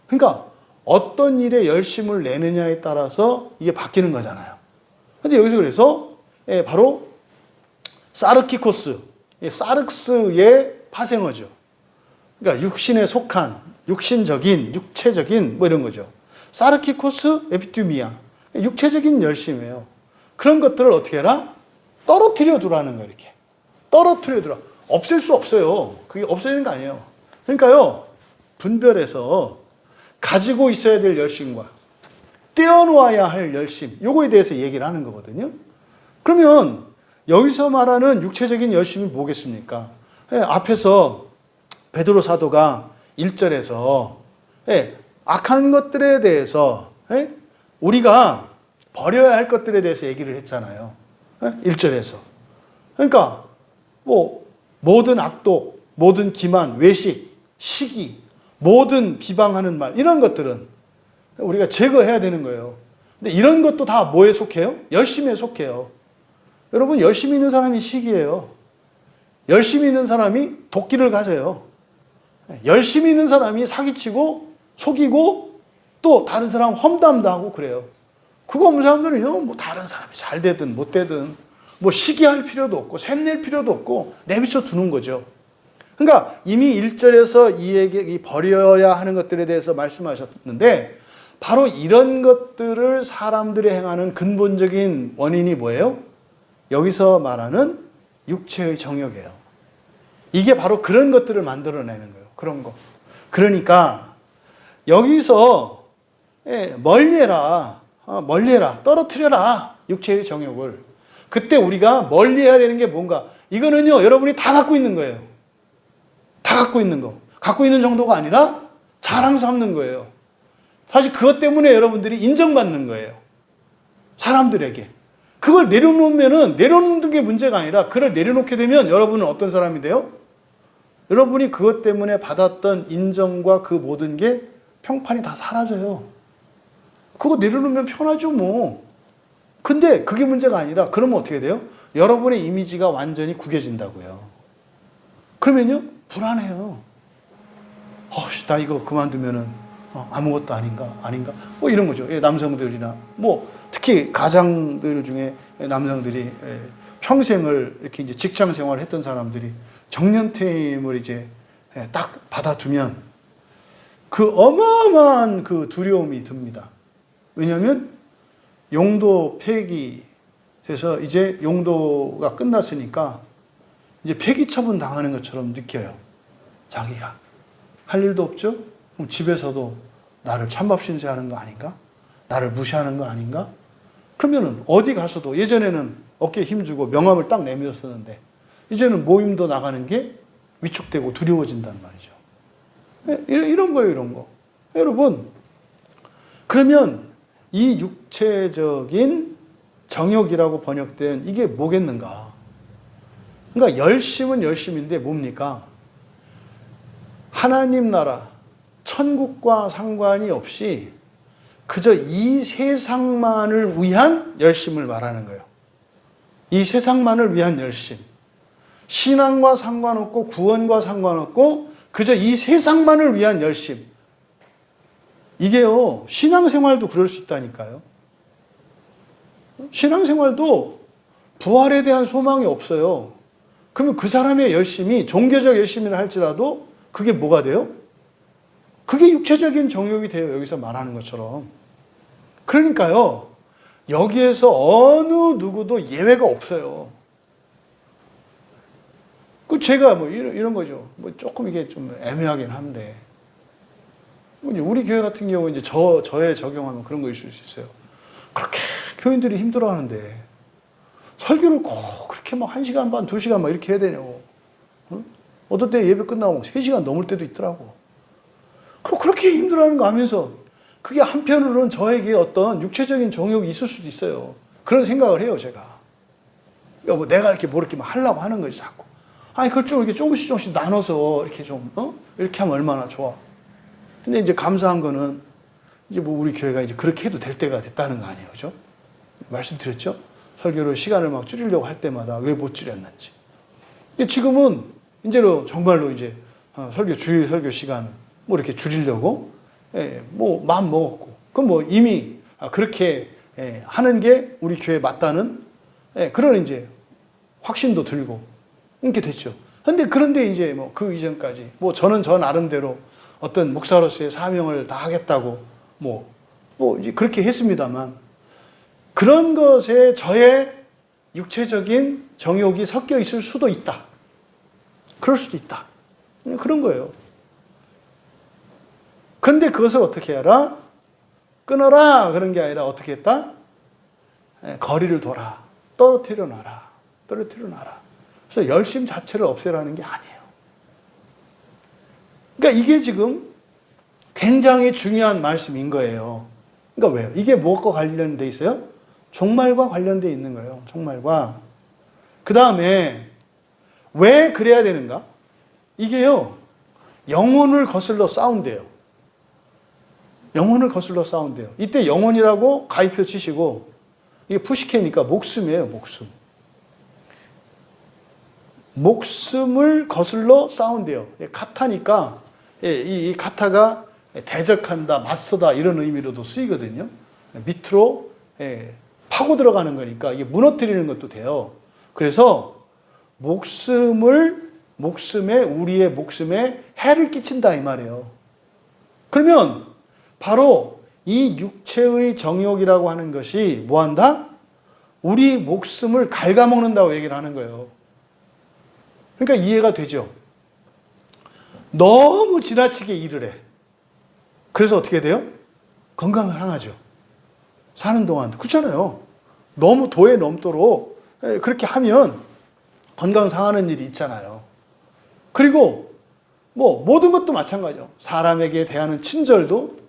그러니까 어떤 일에 열심을 내느냐에 따라서 이게 바뀌는 거잖아요. 근데 여기서 그래서 바로 사르키코스, 사륵스의 파생어죠. 그러니까 육신에 속한, 육신적인, 육체적인 뭐 이런 거죠. 사르키코스 에피투미아, 육체적인 열심이에요. 그런 것들을 어떻게 해라? 떨어뜨려 두라는 거예요. 이렇게 떨어뜨려 두라. 없앨 수 없어요. 그게 없어지는 거 아니에요. 그러니까요, 분별해서 가지고 있어야 될 열심과 떼어놓아야 할 열심, 요거에 대해서 얘기를 하는 거거든요. 그러면 여기서 말하는 육체적인 열심이 뭐겠습니까? 앞에서 베드로 사도가 1절에서 악한 것들에 대해서 우리가 버려야 할 것들에 대해서 얘기를 했잖아요. 1절에서. 그러니까 뭐 모든 악독, 모든 기만, 외식, 시기, 모든 비방하는 말, 이런 것들은 우리가 제거해야 되는 거예요. 근데 이런 것도 다 뭐에 속해요? 열심에 속해요. 여러분, 열심히 있는 사람이 시기예요. 열심히 있는 사람이 도끼를 가져요. 열심히 있는 사람이 사기치고 속이고 또 다른 사람 험담도 하고 그래요. 그거 없는 사람들은요, 뭐 다른 사람이 잘 되든 못 되든 뭐 시기할 필요도 없고 샘낼 필요도 없고 내비쳐 두는 거죠. 그러니까 이미 1절에서 이 버려야 하는 것들에 대해서 말씀하셨는데 바로 이런 것들을 사람들이 행하는 근본적인 원인이 뭐예요? 여기서 말하는 육체의 정욕이에요. 이게 바로 그런 것들을 만들어내는 거예요. 그런 거. 그러니까 여기서 멀리해라. 멀리해라. 떨어뜨려라. 육체의 정욕을. 그때 우리가 멀리해야 되는 게 뭔가? 이거는요, 여러분이 다 갖고 있는 거예요. 다 갖고 있는 거. 갖고 있는 정도가 아니라 자랑 삼는 거예요. 사실 그것 때문에 여러분들이 인정받는 거예요. 사람들에게. 그걸 내려놓는 게 문제가 아니라 그걸 내려놓게 되면 여러분은 어떤 사람이 돼요? 여러분이 그것 때문에 받았던 인정과 그 모든 게 평판이 다 사라져요. 그거 내려놓으면 편하죠, 뭐. 근데 그게 문제가 아니라 그러면 어떻게 돼요? 여러분의 이미지가 완전히 구겨진다고요. 그러면요, 불안해요. 나 이거 그만두면은 아무것도 아닌가? 뭐 이런 거죠. 남성들이나 뭐 특히 가장들 중에 남성들이 평생을 이렇게 이제 직장 생활을 했던 사람들이 정년퇴임을 이제 딱 받아두면 그 어마어마한 그 두려움이 듭니다. 왜냐하면 용도 폐기해서 이제 용도가 끝났으니까 이제 폐기 처분 당하는 것처럼 느껴요. 자기가 할 일도 없죠. 그럼 집에서도 나를 찬밥 신세하는 거 아닌가? 나를 무시하는 거 아닌가? 그러면은 어디 가서도 예전에는 어깨에 힘주고 명함을 딱 내밀었었는데 이제는 모임도 나가는 게 위축되고 두려워진단 말이죠. 이런 거예요, 이런 거. 여러분, 그러면 이 육체적인 정욕이라고 번역된 이게 뭐겠는가? 그러니까 열심은 열심인데 뭡니까? 하나님 나라, 천국과 상관이 없이 그저 이 세상만을 위한 열심을 말하는 거예요. 이 세상만을 위한 열심. 신앙과 상관없고 구원과 상관없고 그저 이 세상만을 위한 열심. 이게요, 신앙생활도 그럴 수 있다니까요. 신앙생활도 부활에 대한 소망이 없어요. 그러면 그 사람의 열심이 종교적 열심이라 할지라도 그게 뭐가 돼요? 그게 육체적인 정욕이 돼요. 여기서 말하는 것처럼. 그러니까요, 여기에서 어느 누구도 예외가 없어요. 제가 뭐 이런 거죠. 뭐 조금 이게 좀 애매하긴 한데. 우리 교회 같은 경우 이제 저에 적용하면 그런 거 있을 수 있어요. 그렇게 교인들이 힘들어 하는데 설교를 꼭 그렇게 막 1시간 반, 2시간 막 이렇게 해야 되냐고. 어떤 때 예배 끝나고 3시간 넘을 때도 있더라고. 그렇게 힘들어하는 거 하면서 그게 한편으로는 저에게 어떤 육체적인 정욕이 있을 수도 있어요. 그런 생각을 해요, 제가. 뭐 내가 이렇게 뭐 이렇게 막 하려고 하는 거지, 자꾸. 아니, 그걸 좀 이렇게 조금씩 나눠서 이렇게 좀, 이렇게 하면 얼마나 좋아. 근데 이제 감사한 거는 이제 뭐 우리 교회가 이제 그렇게 해도 될 때가 됐다는 거 아니에요, 그죠? 말씀드렸죠? 설교를 시간을 막 줄이려고 할 때마다 왜 못 줄였는지. 지금은 이제는 정말로 이제 주일 설교 시간을 뭐 이렇게 줄이려고 뭐 마음 먹었고, 그럼 뭐 이미 그렇게 하는 게 우리 교회 맞다는 그런 이제 확신도 들고 이렇게 됐죠. 그런데 이제 뭐 그 이전까지 뭐 저는 저 나름대로 어떤 목사로서의 사명을 다 하겠다고 뭐 이제 그렇게 했습니다만 그런 것에 저의 육체적인 정욕이 섞여 있을 수도 있다. 그럴 수도 있다. 그런 거예요. 그런데 그것을 어떻게 해라? 끊어라. 그런 게 아니라 어떻게 했다? 거리를 둬라. 떨어뜨려 놔라. 그래서 열심 자체를 없애라는 게 아니에요. 그러니까 이게 지금 굉장히 중요한 말씀인 거예요. 그러니까 왜요? 이게 무엇과 관련돼 있어요? 종말과 관련돼 있는 거예요. 종말과. 그 다음에 왜 그래야 되는가? 이게요, 영혼을 거슬러 싸운대요. 영혼을 거슬러 싸운대요. 이때 영혼이라고 가위표 치시고, 이게 푸시케니까 목숨이에요, 목숨. 목숨을 거슬러 싸운대요. 가타니까 이 가타가 대적한다, 맞서다 이런 의미로도 쓰이거든요. 밑으로 파고 들어가는 거니까 이게 무너뜨리는 것도 돼요. 그래서 우리의 목숨에 해를 끼친다 이 말이에요. 그러면 바로 이 육체의 정욕이라고 하는 것이 뭐한다? 우리 목숨을 갉아먹는다고 얘기를 하는 거예요. 그러니까 이해가 되죠? 너무 지나치게 일을 해. 그래서 어떻게 돼요? 건강을 상하죠. 사는 동안. 그렇잖아요. 너무 도에 넘도록 그렇게 하면 건강 상하는 일이 있잖아요. 그리고 모든 것도 마찬가지죠. 사람에게 대하는 친절도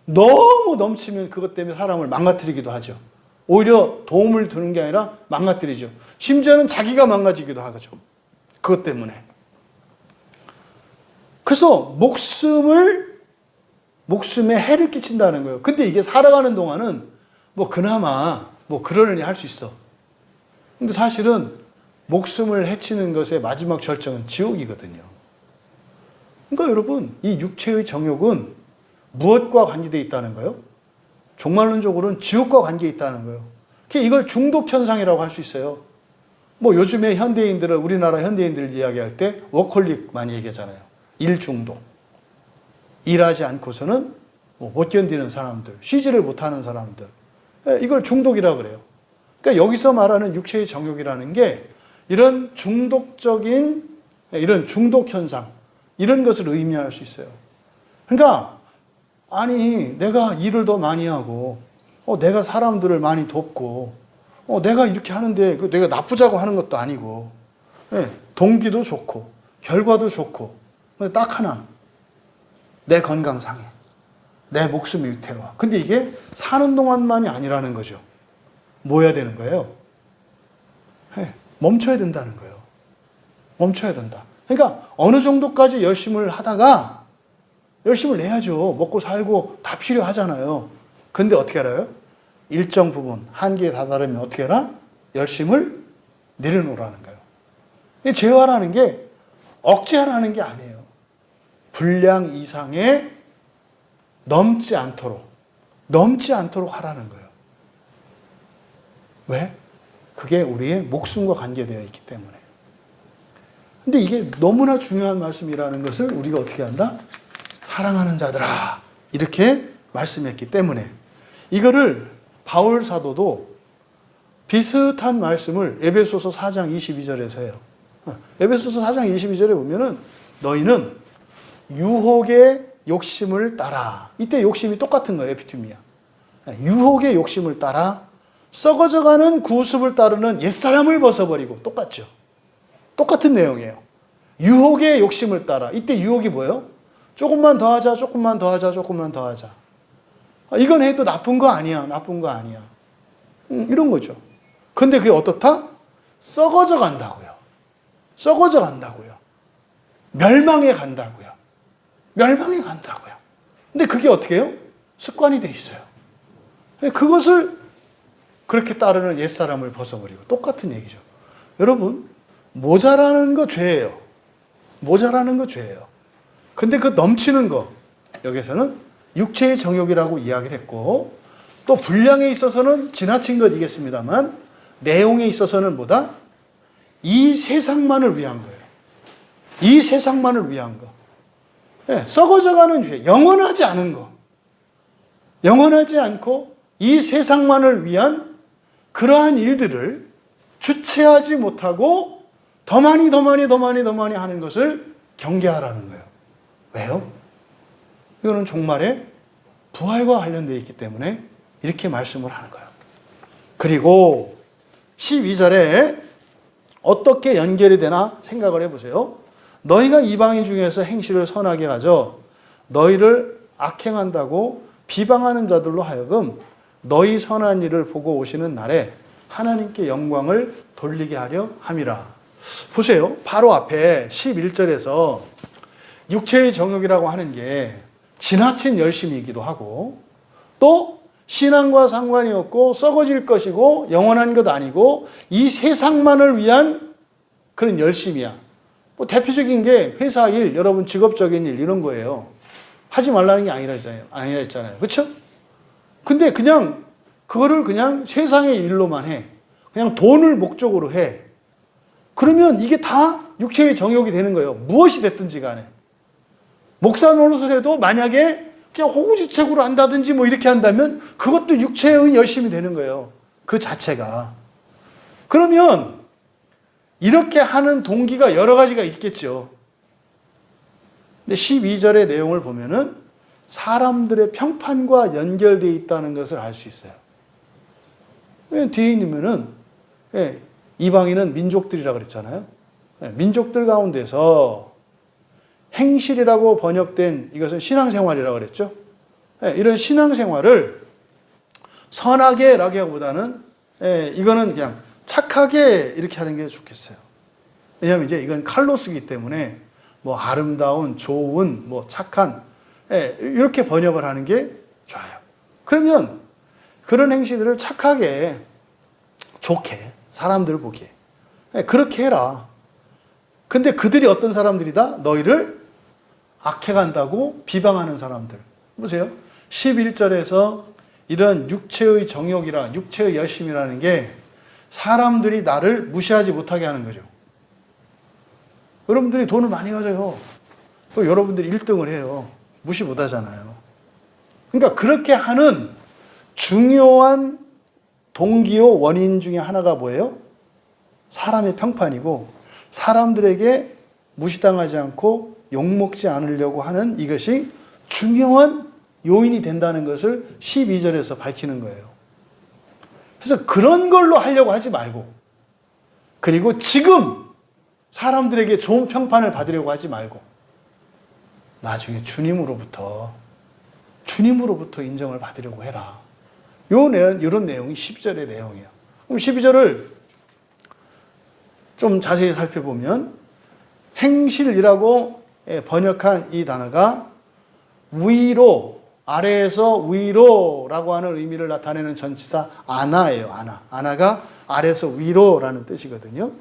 너무 넘치면 그것 때문에 사람을 망가뜨리기도 하죠. 오히려 도움을 주는 게 아니라 망가뜨리죠. 심지어는 자기가 망가지기도 하죠. 그것 때문에. 그래서 목숨에 해를 끼친다는 거예요. 근데 이게 살아가는 동안은 그나마 그러려니 할 수 있어. 근데 사실은 목숨을 해치는 것의 마지막 절정은 지옥이거든요. 그러니까 여러분, 이 육체의 정욕은 무엇과 관계되어 있다는 거예요? 종말론적으로는 지옥과 관계에 있다는 거예요. 이걸 중독현상이라고 할 수 있어요. 요즘에 우리나라 현대인들을 이야기할 때 워커홀릭 많이 얘기하잖아요. 일 중독. 일하지 않고서는 못 견디는 사람들, 쉬지를 못하는 사람들. 이걸 중독이라고 그래요. 그러니까 여기서 말하는 육체의 정욕이라는 게 이런 중독적인, 이런 중독현상, 이런 것을 의미할 수 있어요. 그러니까, 내가 일을 더 많이 하고, 내가 사람들을 많이 돕고, 내가 이렇게 하는데 내가 나쁘자고 하는 것도 아니고, 동기도 좋고, 결과도 좋고, 근데 딱 하나, 내 건강 상해. 내 목숨이 위태로워. 근데 이게 사는 동안만이 아니라는 거죠. 뭐 해야 되는 거예요? 멈춰야 된다는 거예요. 멈춰야 된다. 그러니까 어느 정도까지 열심을 하다가 열심을 내야죠. 먹고 살고 다 필요하잖아요. 근데 어떻게 알아요? 일정 부분, 한계에 다다르면 어떻게 해라? 열심을 내려놓으라는 거예요. 제어하라는 게 억제하라는 게 아니에요. 분량 이상에 넘지 않도록 하라는 거예요. 왜? 그게 우리의 목숨과 관계되어 있기 때문에. 근데 이게 너무나 중요한 말씀이라는 것을 우리가 어떻게 한다? 사랑하는 자들아. 이렇게 말씀했기 때문에. 이거를 바울 사도도 비슷한 말씀을 에베소서 4장 22절에서 해요. 에베소서 4장 22절에 보면은 너희는 유혹의 욕심을 따라. 이때 욕심이 똑같은 거예요. 에피투미아. 유혹의 욕심을 따라 썩어져가는 구습을 따르는 옛사람을 벗어버리고. 똑같죠. 똑같은 내용이에요. 유혹의 욕심을 따라. 이때 유혹이 뭐예요? 조금만 더 하자, 조금만 더 하자, 조금만 더 하자. 이건 해도 나쁜 거 아니야, 나쁜 거 아니야. 이런 거죠. 근데 그게 어떻다? 썩어져 간다고요. 썩어져 간다고요. 멸망해 간다고요. 멸망해 간다고요. 근데 그게 어떻게 해요? 습관이 돼 있어요. 그것을 그렇게 따르는 옛사람을 벗어버리고. 똑같은 얘기죠. 여러분, 모자라는 거 죄예요. 모자라는 거 죄예요. 근데 그 넘치는 거, 여기서는 육체의 정욕이라고 이야기를 했고, 또 분량에 있어서는 지나친 것이겠습니다만, 내용에 있어서는 뭐다? 이 세상만을 위한 거예요. 이 세상만을 위한 거. 썩어져가는 죄, 영원하지 않은 거. 영원하지 않고 이 세상만을 위한 그러한 일들을 주체하지 못하고 더 많이 하는 것을 경계하라는 거예요. 왜요? 이거는 종말에 부활과 관련되어 있기 때문에 이렇게 말씀을 하는 거예요. 그리고 12절에 어떻게 연결이 되나 생각을 해보세요. 너희가 이방인 중에서 행실을 선하게 가져 너희를 악행한다고 비방하는 자들로 하여금 너희 선한 일을 보고 오시는 날에 하나님께 영광을 돌리게 하려 함이라. 보세요. 바로 앞에 11절에서 육체의 정욕이라고 하는 게 지나친 열심이기도 하고 또 신앙과 상관이 없고 썩어질 것이고 영원한 것 아니고 이 세상만을 위한 그런 열심이야. 뭐 대표적인 게 회사 일, 여러분 직업적인 일 이런 거예요. 하지 말라는 게 아니라 했잖아요. 그렇죠? 근데 그냥 그거를 그냥 세상의 일로만 해. 그냥 돈을 목적으로 해. 그러면 이게 다 육체의 정욕이 되는 거예요. 무엇이 됐든지 간에. 목사 노릇을 해도 만약에 그냥 호구지책으로 한다든지 뭐 이렇게 한다면 그것도 육체의 열심이 되는 거예요. 그 자체가. 그러면 이렇게 하는 동기가 여러 가지가 있겠죠. 근데 12절의 내용을 보면은 사람들의 평판과 연결되어 있다는 것을 알 수 있어요. 뒤에 있으면은 이방인은 민족들이라고 그랬잖아요. 민족들 가운데서 행실이라고 번역된 이것은 신앙생활이라고 그랬죠. 이런 신앙생활을 선하게 라고 하기보다는 이거는 그냥 착하게 이렇게 하는 게 좋겠어요. 왜냐하면 이제 이건 칼로스이기 때문에 뭐 아름다운, 좋은, 뭐 착한 이렇게 번역을 하는 게 좋아요. 그러면 그런 행실들을 착하게, 좋게 사람들 보기에 그렇게 해라. 근데 그들이 어떤 사람들이다? 너희를 악해간다고 비방하는 사람들. 보세요. 11절에서 이런 육체의 정욕이라, 육체의 열심이라는 게 사람들이 나를 무시하지 못하게 하는 거죠. 여러분들이 돈을 많이 가져요. 또 여러분들이 1등을 해요. 무시 못 하잖아요. 그러니까 그렇게 하는 중요한 동기요 원인 중에 하나가 뭐예요? 사람의 평판이고 사람들에게 무시당하지 않고 욕먹지 않으려고 하는 이것이 중요한 요인이 된다는 것을 12절에서 밝히는 거예요. 그래서 그런 걸로 하려고 하지 말고, 그리고 지금 사람들에게 좋은 평판을 받으려고 하지 말고 나중에 주님으로부터 인정을 받으려고 해라. 이런 내용이 12절의 내용이에요. 그럼 12절을 좀 자세히 살펴보면 행실이라고 번역한 이 단어가 위로, 아래에서 위로라고 하는 의미를 나타내는 전치사 아나예요. 아나가 아래에서 위로라는 뜻이거든요.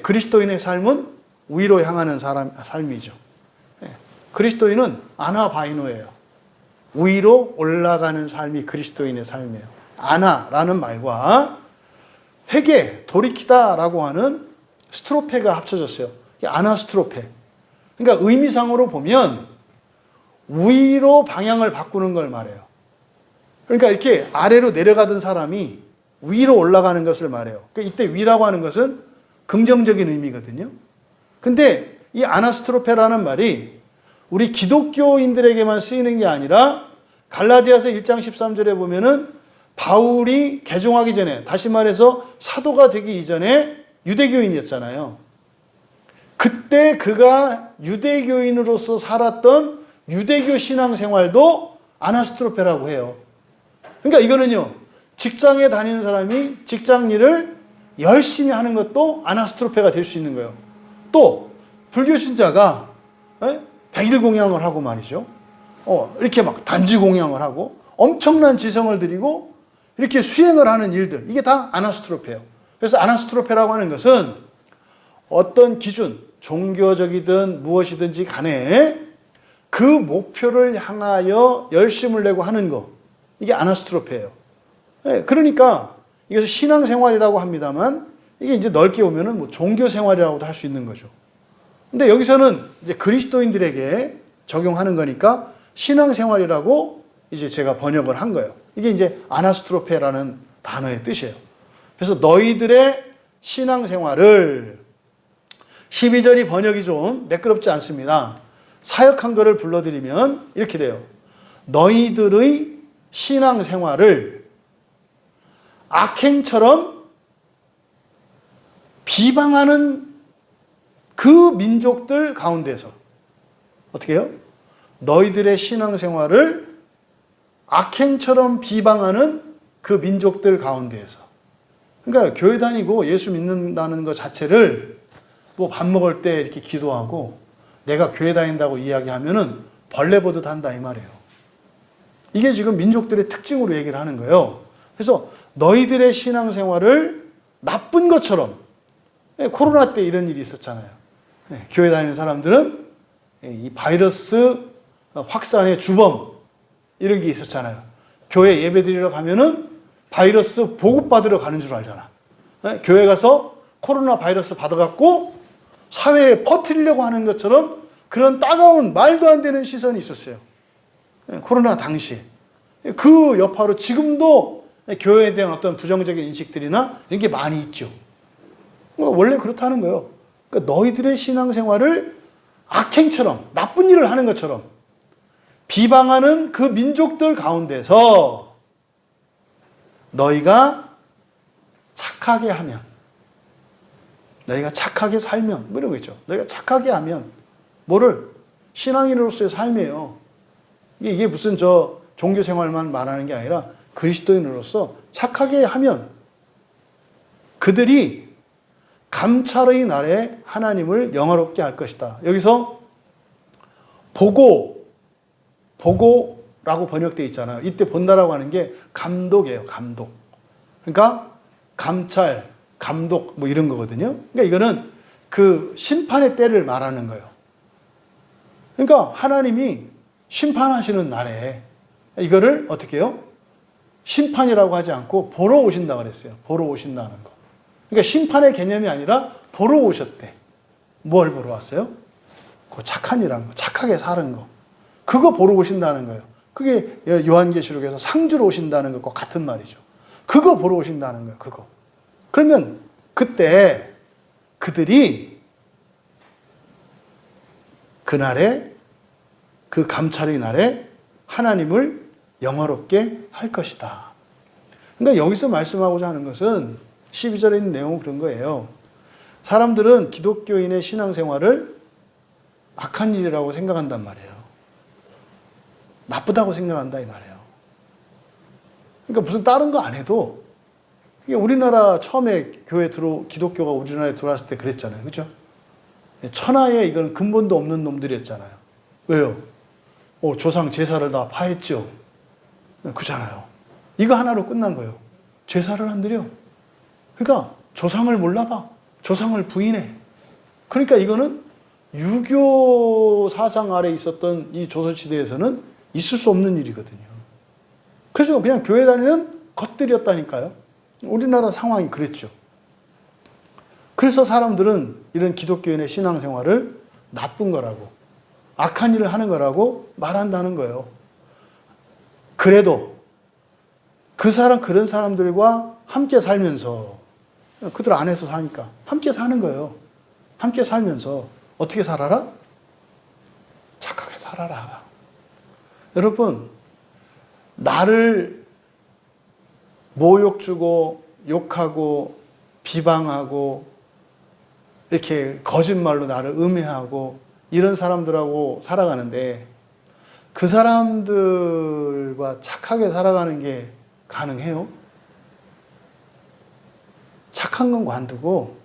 그리스도인의 삶은 위로 향하는 삶이죠. 그리스도인은 아나바이노예요. 위로 올라가는 삶이 그리스도인의 삶이에요. 아나라는 말과 회개, 돌이키다라고 하는 스트로페가 합쳐졌어요. 아나스트로페. 그러니까 의미상으로 보면 위로 방향을 바꾸는 걸 말해요. 그러니까 이렇게 아래로 내려가던 사람이 위로 올라가는 것을 말해요. 그러니까 이때 위라고 하는 것은 긍정적인 의미거든요. 근데 이 아나스트로페라는 말이 우리 기독교인들에게만 쓰이는 게 아니라 갈라디아서 1장 13절에 보면은 바울이 개종하기 전에, 다시 말해서 사도가 되기 이전에 유대교인이었잖아요. 그때 그가 유대교인으로서 살았던 유대교 신앙생활도 아나스트로페라고 해요. 그러니까 이거는요, 직장에 다니는 사람이 직장 일을 열심히 하는 것도 아나스트로페가 될 수 있는 거예요. 또 불교 신자가 100일 공양을 하고 말이죠. 이렇게 막 단지 공양을 하고 엄청난 지성을 들이고 이렇게 수행을 하는 일들, 이게 다 아나스트로페예요. 그래서 아나스트로페라고 하는 것은 어떤 기준, 종교적이든 무엇이든지 간에 그 목표를 향하여 열심을 내고 하는 거, 이게 아나스트로페예요. 그러니까 이것을 신앙생활이라고 합니다만 이게 이제 넓게 보면은 뭐 종교생활이라고도 할 수 있는 거죠. 근데 여기서는 이제 그리스도인들에게 적용하는 거니까 신앙생활이라고 이제 제가 번역을 한 거예요. 이게 이제 아나스트로페라는 단어의 뜻이에요. 그래서 너희들의 신앙생활을, 12절이 번역이 좀 매끄럽지 않습니다. 사역한 거를 불러드리면 이렇게 돼요. 너희들의 신앙생활을 악행처럼 비방하는 그 민족들 가운데서, 어떻게 해요? 너희들의 신앙생활을 악행처럼 비방하는 그 민족들 가운데에서. 그러니까 교회 다니고 예수 믿는다는 것 자체를 뭐 밥 먹을 때 이렇게 기도하고 내가 교회 다닌다고 이야기하면은 벌레 보듯 한다 이 말이에요. 이게 지금 민족들의 특징으로 얘기를 하는 거예요. 그래서 너희들의 신앙생활을 나쁜 것처럼 코로나 때 이런 일이 있었잖아요. 교회 다니는 사람들은 이 바이러스 확산의 주범 이런 게 있었잖아요. 교회 예배 드리러 가면은 바이러스 보급받으러 가는 줄 알잖아. 교회 가서 코로나 바이러스 받아갖고 사회에 퍼뜨리려고 하는 것처럼 그런 따가운 말도 안 되는 시선이 있었어요. 코로나 당시에. 그 여파로 지금도 교회에 대한 어떤 부정적인 인식들이나 이런 게 많이 있죠. 원래 그렇다는 거예요. 그러니까 너희들의 신앙생활을 악행처럼 나쁜 일을 하는 것처럼 비방하는 그 민족들 가운데서 너희가 착하게 하면, 너희가 착하게 살면, 뭐 이런 거 있죠. 너희가 착하게 하면, 뭐를? 신앙인으로서의 삶이에요. 이게 무슨 종교 생활만 말하는 게 아니라 그리스도인으로서 착하게 하면 그들이 감찰의 날에 하나님을 영화롭게 할 것이다. 여기서 보고라고 번역되어 있잖아요. 이때 본다라고 하는 게 감독이에요. 감독. 그러니까 감찰, 감독 뭐 이런 거거든요. 그러니까 이거는 그 심판의 때를 말하는 거예요. 그러니까 하나님이 심판하시는 날에 이거를 어떻게 해요? 심판이라고 하지 않고 보러 오신다 그랬어요. 보러 오신다는 거. 그러니까 심판의 개념이 아니라 보러 오셨대. 뭘 보러 왔어요? 그 착한 일한 거, 착하게 사는 거. 그거 보러 오신다는 거예요. 그게 요한계시록에서 상 주러 오신다는 것과 같은 말이죠. 그거 보러 오신다는 거예요. 그거. 그러면 그때 그들이 그날에 그 감찰의 날에 하나님을 영화롭게 할 것이다. 그러니까 여기서 말씀하고자 하는 것은 12절에 있는 내용은 그런 거예요. 사람들은 기독교인의 신앙생활을 악한 일이라고 생각한단 말이에요. 나쁘다고 생각한다 이 말이에요. 그러니까 무슨 다른 거 안 해도 우리나라 처음에 기독교가 우리나라에 들어왔을 때 그랬잖아요. 그죠? 천하에 이건 근본도 없는 놈들이었잖아요. 왜요? 조상 제사를 다 파했죠. 그잖아요. 이거 하나로 끝난 거예요. 제사를 안 드려. 그러니까 조상을 몰라봐. 조상을 부인해. 그러니까 이거는 유교 사상 아래 있었던 이 조선시대에서는 있을 수 없는 일이거든요. 그래서 그냥 교회 다니는 것들이었다니까요. 우리나라 상황이 그랬죠. 그래서 사람들은 이런 기독교인의 신앙생활을 나쁜 거라고, 악한 일을 하는 거라고 말한다는 거예요. 그래도 그런 사람들과 함께 살면서, 그들 안에서 사니까 함께 사는 거예요. 함께 살면서 어떻게 살아라? 착하게 살아라. 여러분, 나를 모욕 주고 욕하고 비방하고 이렇게 거짓말로 나를 음해하고 이런 사람들하고 살아가는데 그 사람들과 착하게 살아가는 게 가능해요? 착한 건 관두고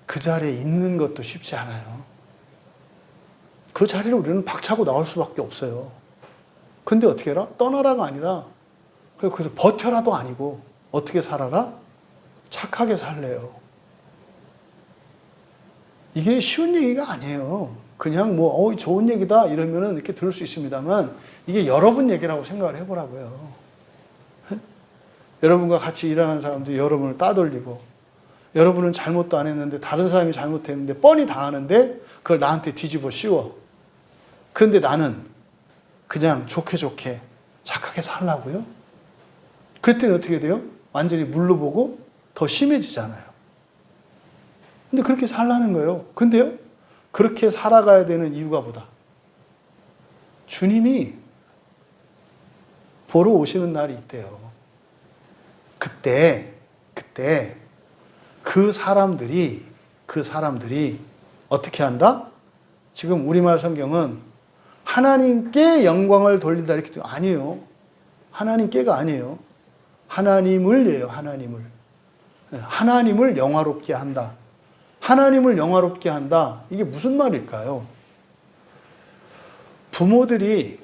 그 자리에 있는 것도 쉽지 않아요. 그 자리를 우리는 박차고 나올 수밖에 없어요. 근데 어떻게 해라? 떠나라가 아니라 그래서 버텨라도 아니고 어떻게 살아라? 착하게 살래요. 이게 쉬운 얘기가 아니에요. 그냥 좋은 얘기다 이러면은 이렇게 들을 수 있습니다만 이게 여러분 얘기라고 생각을 해보라고요. 여러분과 같이 일하는 사람도 여러분을 따돌리고 여러분은 잘못도 안 했는데 다른 사람이 잘못했는데 뻔히 다 아는데 그걸 나한테 뒤집어 씌워. 그런데 나는 그냥 좋게 착하게 살라고요? 그랬더니 어떻게 돼요? 완전히 물로 보고 더 심해지잖아요. 근데 그렇게 살라는 거예요. 근데요, 그렇게 살아가야 되는 이유가 뭐다? 주님이 보러 오시는 날이 있대요. 그때 그 사람들이 어떻게 한다? 지금 우리말 성경은 하나님께 영광을 돌린다 이렇게 아니에요. 하나님께가 아니에요. 하나님을예요. 하나님을 영화롭게 한다. 하나님을 영화롭게 한다. 이게 무슨 말일까요? 부모들이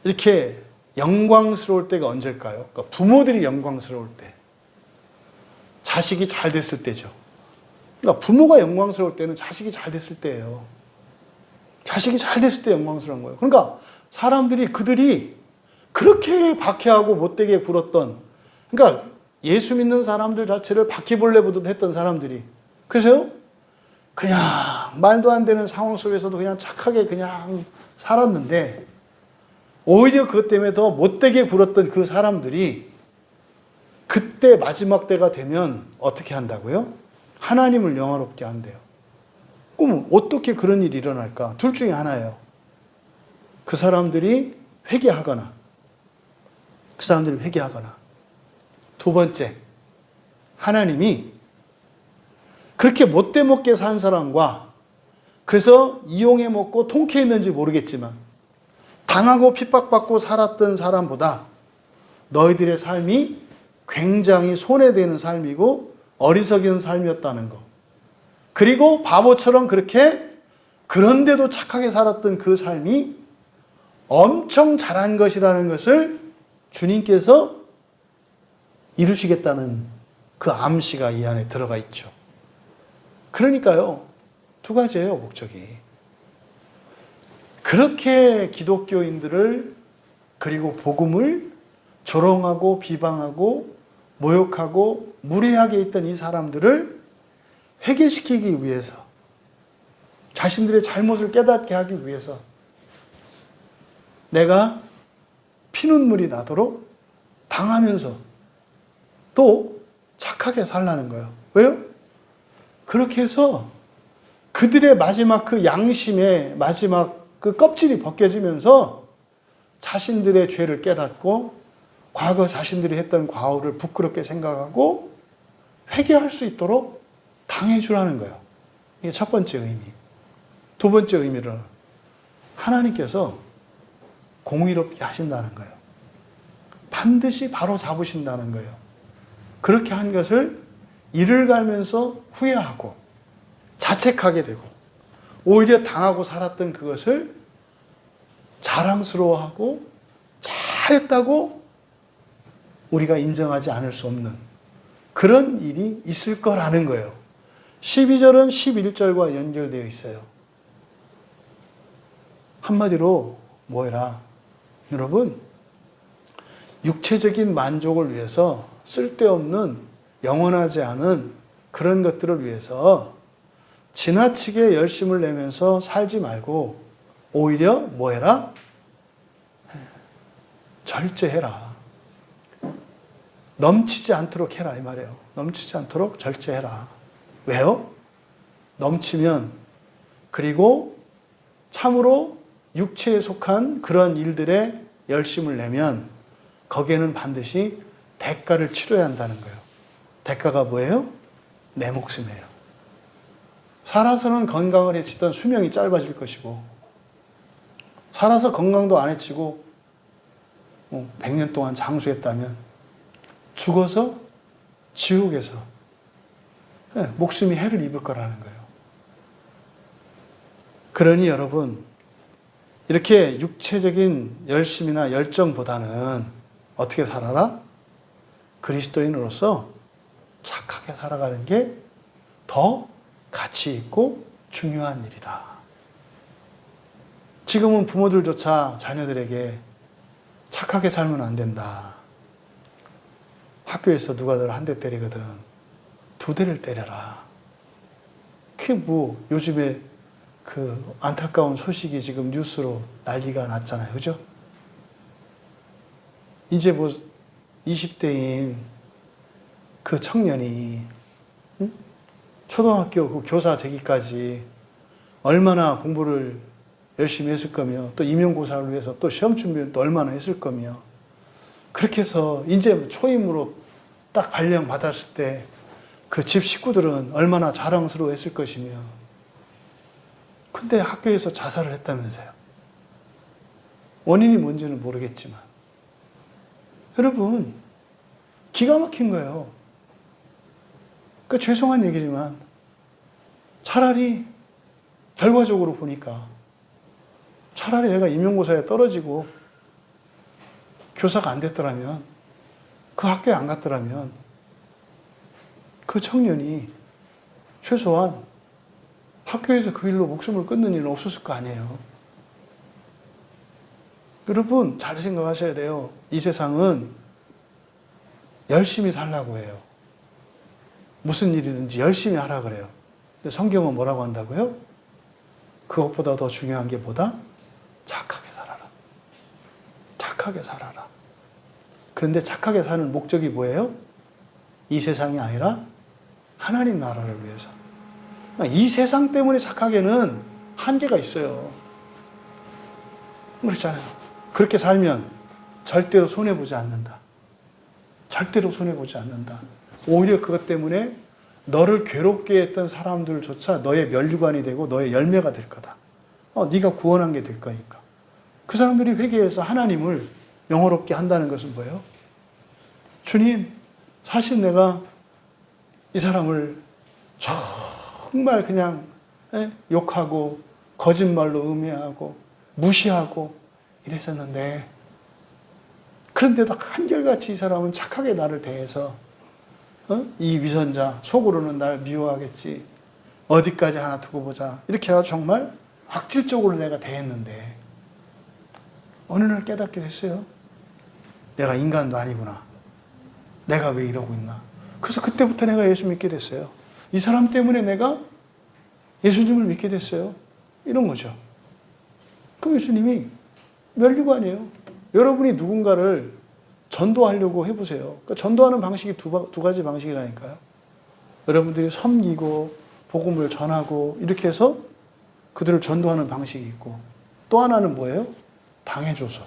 이렇게 영광스러울 때가 언제일까요? 그러니까 부모들이 영광스러울 때. 자식이 잘 됐을 때죠. 그러니까 부모가 영광스러울 때는 자식이 잘 됐을 때예요. 자식이 잘 됐을 때 영광스러운 거예요. 그러니까 사람들이 그들이 그렇게 박해하고 못되게 굴었던, 그러니까 예수 믿는 사람들 자체를 바퀴벌레 보듯 했던 사람들이, 그래서요 그냥 말도 안 되는 상황 속에서도 그냥 착하게 그냥 살았는데, 오히려 그것 때문에 더 못되게 굴었던 그 사람들이 그때 마지막 때가 되면 어떻게 한다고요? 하나님을 영화롭게 한대요. 그럼 어떻게 그런 일이 일어날까? 둘 중에 하나예요. 그 사람들이 회개하거나, 두 번째, 하나님이 그렇게 못돼 먹게 산 사람과, 그래서 이용해 먹고 통쾌했는지 모르겠지만 당하고 핍박받고 살았던 사람보다 너희들의 삶이 굉장히 손해되는 삶이고 어리석은 삶이었다는 거. 그리고 바보처럼 그렇게 그런데도 착하게 살았던 그 삶이 엄청 잘한 것이라는 것을 주님께서 이루시겠다는 그 암시가 이 안에 들어가 있죠. 그러니까요, 두 가지예요, 목적이. 그렇게 기독교인들을, 그리고 복음을 조롱하고 비방하고 모욕하고 무례하게 있던 이 사람들을 회개시키기 위해서, 자신들의 잘못을 깨닫게 하기 위해서 내가 피눈물이 나도록 당하면서 또 착하게 살라는 거예요. 왜요? 그렇게 해서 그들의 마지막 그 양심의 마지막 그 껍질이 벗겨지면서 자신들의 죄를 깨닫고 과거 자신들이 했던 과오를 부끄럽게 생각하고 회개할 수 있도록 당해주라는 거예요. 이게 첫 번째 의미. 두 번째 의미는 하나님께서 공의롭게 하신다는 거예요. 반드시 바로 잡으신다는 거예요. 그렇게 한 것을 이를 갈면서 후회하고 자책하게 되고, 오히려 당하고 살았던 그것을 자랑스러워하고 잘했다고 우리가 인정하지 않을 수 없는 그런 일이 있을 거라는 거예요. 12절은 11절과 연결되어 있어요. 한마디로 뭐라? 여러분, 육체적인 만족을 위해서 쓸데없는 영원하지 않은 그런 것들을 위해서 지나치게 열심을 내면서 살지 말고 오히려 뭐 해라? 절제해라. 넘치지 않도록 해라, 이 말이에요. 넘치지 않도록 절제해라. 왜요? 넘치면, 그리고 참으로 육체에 속한 그런 일들에 열심을 내면 거기에는 반드시 대가를 치러야 한다는 거예요. 대가가 뭐예요? 내 목숨이에요. 살아서는 건강을 해치던 수명이 짧아질 것이고, 살아서 건강도 안 해치고 100년 동안 장수했다면 죽어서 지옥에서 목숨이 해를 입을 거라는 거예요. 그러니 여러분, 이렇게 육체적인 열심이나 열정보다는 어떻게 살아라? 그리스도인으로서 착하게 살아가는 게 더 가치 있고 중요한 일이다. 지금은 부모들조차 자녀들에게 착하게 살면 안 된다. 학교에서 누가 너를 한 대 때리거든 2대를 때려라. 그게 뭐 요즘에 그 안타까운 소식이 지금 뉴스로 난리가 났잖아요. 그죠? 이제 뭐 20대인 그 청년이 초등학교 그 교사 되기까지 얼마나 공부를 열심히 했을 거며, 또 임용고사를 위해서 또 시험 준비를 또 얼마나 했을 거며, 그렇게 해서 이제 초임으로 딱 발령 받았을 때 그 집 식구들은 얼마나 자랑스러워 했을 것이며, 근데 학교에서 자살을 했다면서요. 원인이 뭔지는 모르겠지만. 여러분, 기가 막힌 거예요. 그 죄송한 얘기지만 차라리 결과적으로 보니까 차라리 내가 임용고사에 떨어지고 교사가 안 됐더라면, 그 학교에 안 갔더라면 그 청년이 최소한 학교에서 그 일로 목숨을 끊는 일은 없었을 거 아니에요. 여러분 잘 생각하셔야 돼요. 이 세상은 열심히 살라고 해요. 무슨 일이든지 열심히 하라 그래요. 근데 성경은 뭐라고 한다고요? 그것보다 더 중요한 게 뭐다? 착하게 살아라. 착하게 살아라. 그런데 착하게 사는 목적이 뭐예요? 이 세상이 아니라 하나님 나라를 위해서. 이 세상 때문에 착하게는 한계가 있어요. 그렇잖아요. 그렇게 살면 절대로 손해보지 않는다. 절대로 손해보지 않는다. 오히려 그것 때문에 너를 괴롭게 했던 사람들조차 너의 면류관이 되고 너의 열매가 될 거다. 네가 구원한 게 될 거니까. 그 사람들이 회개해서 하나님을 영화롭게 한다는 것은 뭐예요? 주님, 사실 내가 이 사람을 정말 그냥 욕하고 거짓말로 음해하고 무시하고 이랬었는데, 그런데도 한결같이 이 사람은 착하게 나를 대해서 이 위선자 속으로는 날 미워하겠지, 어디까지 하나 두고 보자, 이렇게 해서 정말 악질적으로 내가 대했는데 어느 날 깨닫게 됐어요. 내가 인간도 아니구나. 내가 왜 이러고 있나. 그래서 그때부터 내가 예수 믿게 됐어요. 이 사람 때문에 내가 예수님을 믿게 됐어요. 이런 거죠. 그럼 예수님이 면류관이에요. 여러분이 누군가를 전도하려고 해보세요. 그러니까 전도하는 방식이 두 가지 방식이라니까요. 여러분들이 섬기고 복음을 전하고 이렇게 해서 그들을 전도하는 방식이 있고, 또 하나는 뭐예요? 당해줘서.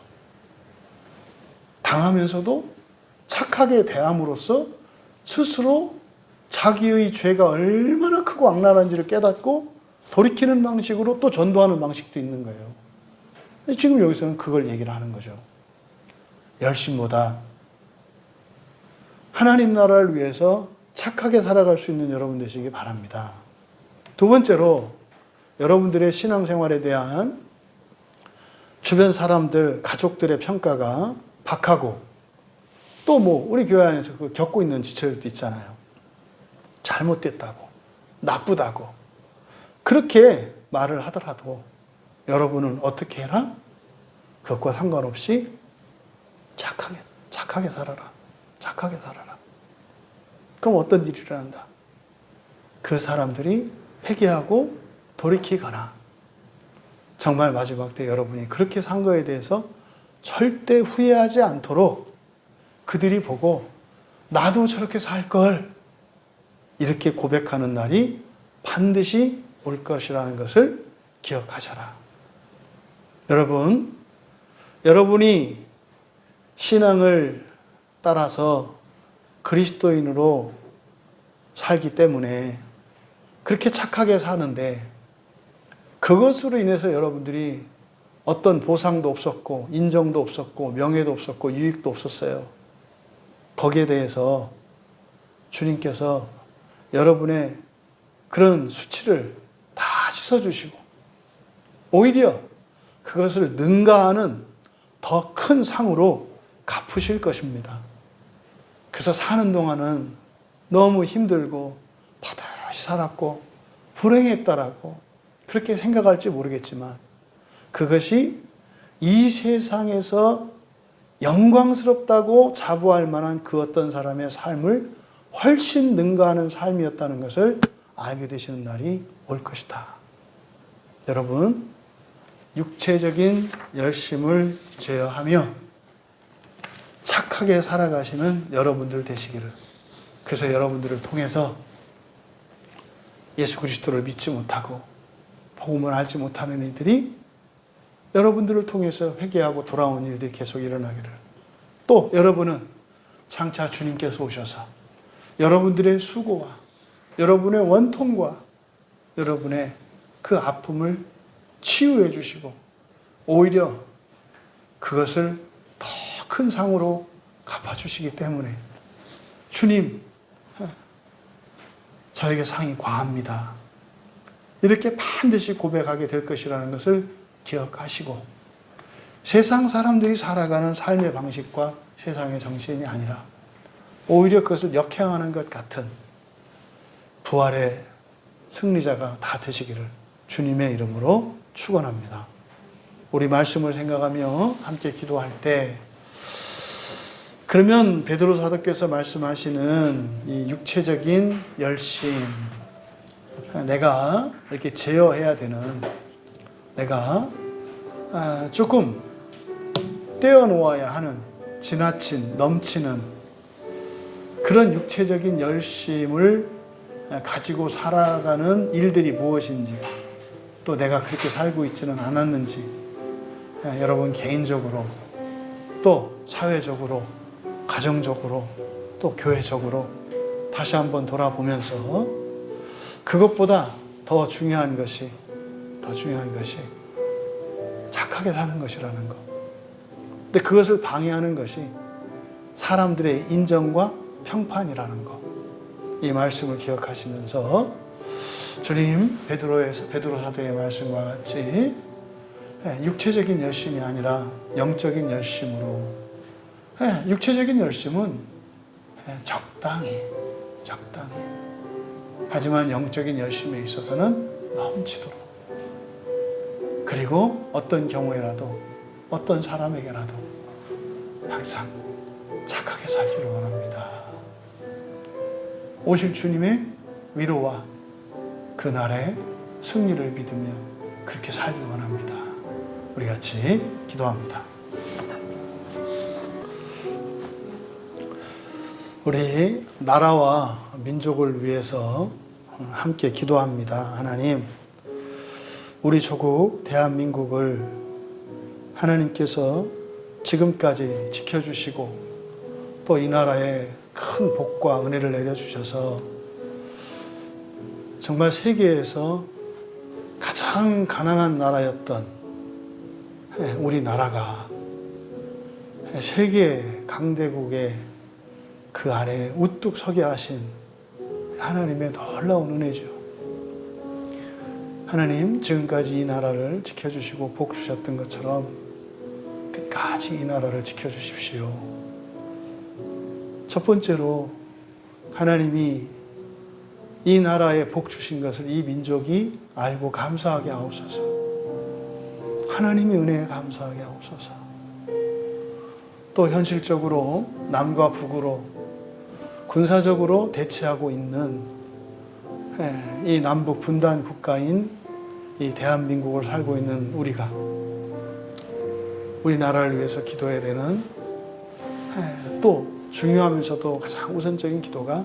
당하면서도 착하게 대함으로써 스스로 자기의 죄가 얼마나 크고 악랄한지를 깨닫고 돌이키는 방식으로 또 전도하는 방식도 있는 거예요. 지금 여기서는 그걸 얘기를 하는 거죠. 열심보다 하나님 나라를 위해서 착하게 살아갈 수 있는 여러분 되시기 바랍니다. 두 번째로, 여러분들의 신앙생활에 대한 주변 사람들, 가족들의 평가가 박하고, 또 우리 교회 안에서 겪고 있는 지체들도 있잖아요. 잘못됐다고, 나쁘다고. 그렇게 말을 하더라도 여러분은 어떻게 해라? 그것과 상관없이 착하게 살아라. 착하게 살아라. 그럼 어떤 일이 일어난다? 그 사람들이 회개하고 돌이키거나, 정말 마지막 때 여러분이 그렇게 산 거에 대해서 절대 후회하지 않도록 그들이 보고 나도 저렇게 살 걸, 이렇게 고백하는 날이 반드시 올 것이라는 것을 기억하셔라. 여러분이 신앙을 따라서 그리스도인으로 살기 때문에 그렇게 착하게 사는데, 그것으로 인해서 여러분들이 어떤 보상도 없었고 인정도 없었고 명예도 없었고 유익도 없었어요. 거기에 대해서 주님께서 여러분의 그런 수치를 다 씻어주시고 오히려 그것을 능가하는 더 큰 상으로 갚으실 것입니다. 그래서 사는 동안은 너무 힘들고 버젓이 살았고 불행했다라고 그렇게 생각할지 모르겠지만, 그것이 이 세상에서 영광스럽다고 자부할 만한 그 어떤 사람의 삶을 훨씬 능가하는 삶이었다는 것을 알게 되시는 날이 올 것이다. 여러분, 육체적인 열심을 제어하며 착하게 살아가시는 여러분들 되시기를, 그래서 여러분들을 통해서 예수 그리스도를 믿지 못하고 복음을 알지 못하는 이들이 여러분들을 통해서 회개하고 돌아온 일들이 계속 일어나기를, 또 여러분은 장차 주님께서 오셔서 여러분들의 수고와 여러분의 원통과 여러분의 그 아픔을 치유해 주시고 오히려 그것을 더 큰 상으로 갚아주시기 때문에 주님, 저에게 상이 과합니다, 이렇게 반드시 고백하게 될 것이라는 것을 기억하시고, 세상 사람들이 살아가는 삶의 방식과 세상의 정신이 아니라 오히려 그것을 역행하는 것 같은 부활의 승리자가 다 되시기를 주님의 이름으로 축원합니다. 우리 말씀을 생각하며 함께 기도할 때, 그러면 베드로 사도께서 말씀하시는 이 육체적인 열심, 내가 이렇게 제어해야 되는, 내가 조금 떼어놓아야 하는, 지나친, 넘치는 그런 육체적인 열심을 가지고 살아가는 일들이 무엇인지, 또 내가 그렇게 살고 있지는 않았는지, 여러분 개인적으로, 또 사회적으로, 가정적으로, 또 교회적으로 다시 한번 돌아보면서 그것보다 더 중요한 것이 착하게 사는 것이라는 것. 근데 그것을 방해하는 것이 사람들의 인정과 평판이라는 것. 이 말씀을 기억하시면서 주님 베드로 사도의 말씀과 같이 육체적인 열심이 아니라 영적인 열심으로, 육체적인 열심은 적당히, 하지만 영적인 열심에 있어서는 넘치도록, 그리고 어떤 경우에라도, 어떤 사람에게라도 항상 착하게 살기를 원합니다. 오실 주님의 위로와 그날의 승리를 믿으며 그렇게 살기 원합니다. 우리 같이 기도합니다. 우리 나라와 민족을 위해서 함께 기도합니다. 하나님, 우리 조국 대한민국을 하나님께서 지금까지 지켜주시고 또 이 나라에 큰 복과 은혜를 내려주셔서 정말 세계에서 가장 가난한 나라였던 우리나라가 세계 강대국의 그 안에 우뚝 서게 하신 하나님의 놀라운 은혜죠. 하나님, 지금까지 이 나라를 지켜주시고 복 주셨던 것처럼 끝까지 이 나라를 지켜주십시오. 첫 번째로 하나님이 이 나라에 복 주신 것을 이 민족이 알고 감사하게 하옵소서. 하나님의 은혜에 감사하게 하옵소서. 또 현실적으로 남과 북으로 군사적으로 대치하고 있는 이 남북 분단 국가인 이 대한민국을 살고 있는 우리가 우리나라를 위해서 기도해야 되는, 또 중요하면서도 가장 우선적인 기도가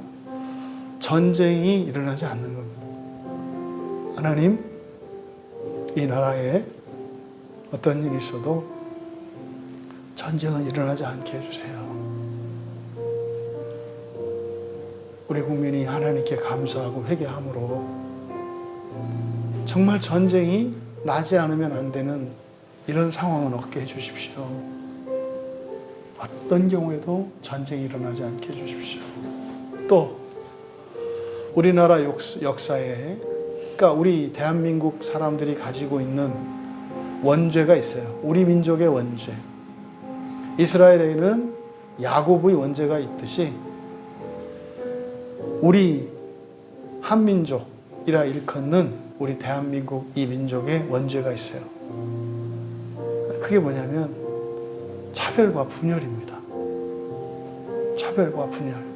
전쟁이 일어나지 않는 겁니다. 하나님, 이 나라에 어떤 일이 있어도 전쟁은 일어나지 않게 해주세요. 우리 국민이 하나님께 감사하고 회개함으로 정말 전쟁이 나지 않으면 안 되는 이런 상황은 없게 해주십시오. 어떤 경우에도 전쟁이 일어나지 않게 해주십시오. 또 우리나라 역사에, 그러니까 우리 대한민국 사람들이 가지고 있는 원죄가 있어요. 우리 민족의 원죄. 이스라엘에는 야곱의 원죄가 있듯이 우리 한민족이라 일컫는 우리 대한민국 이 민족의 원죄가 있어요. 그게 뭐냐면 차별과 분열입니다. 차별과 분열.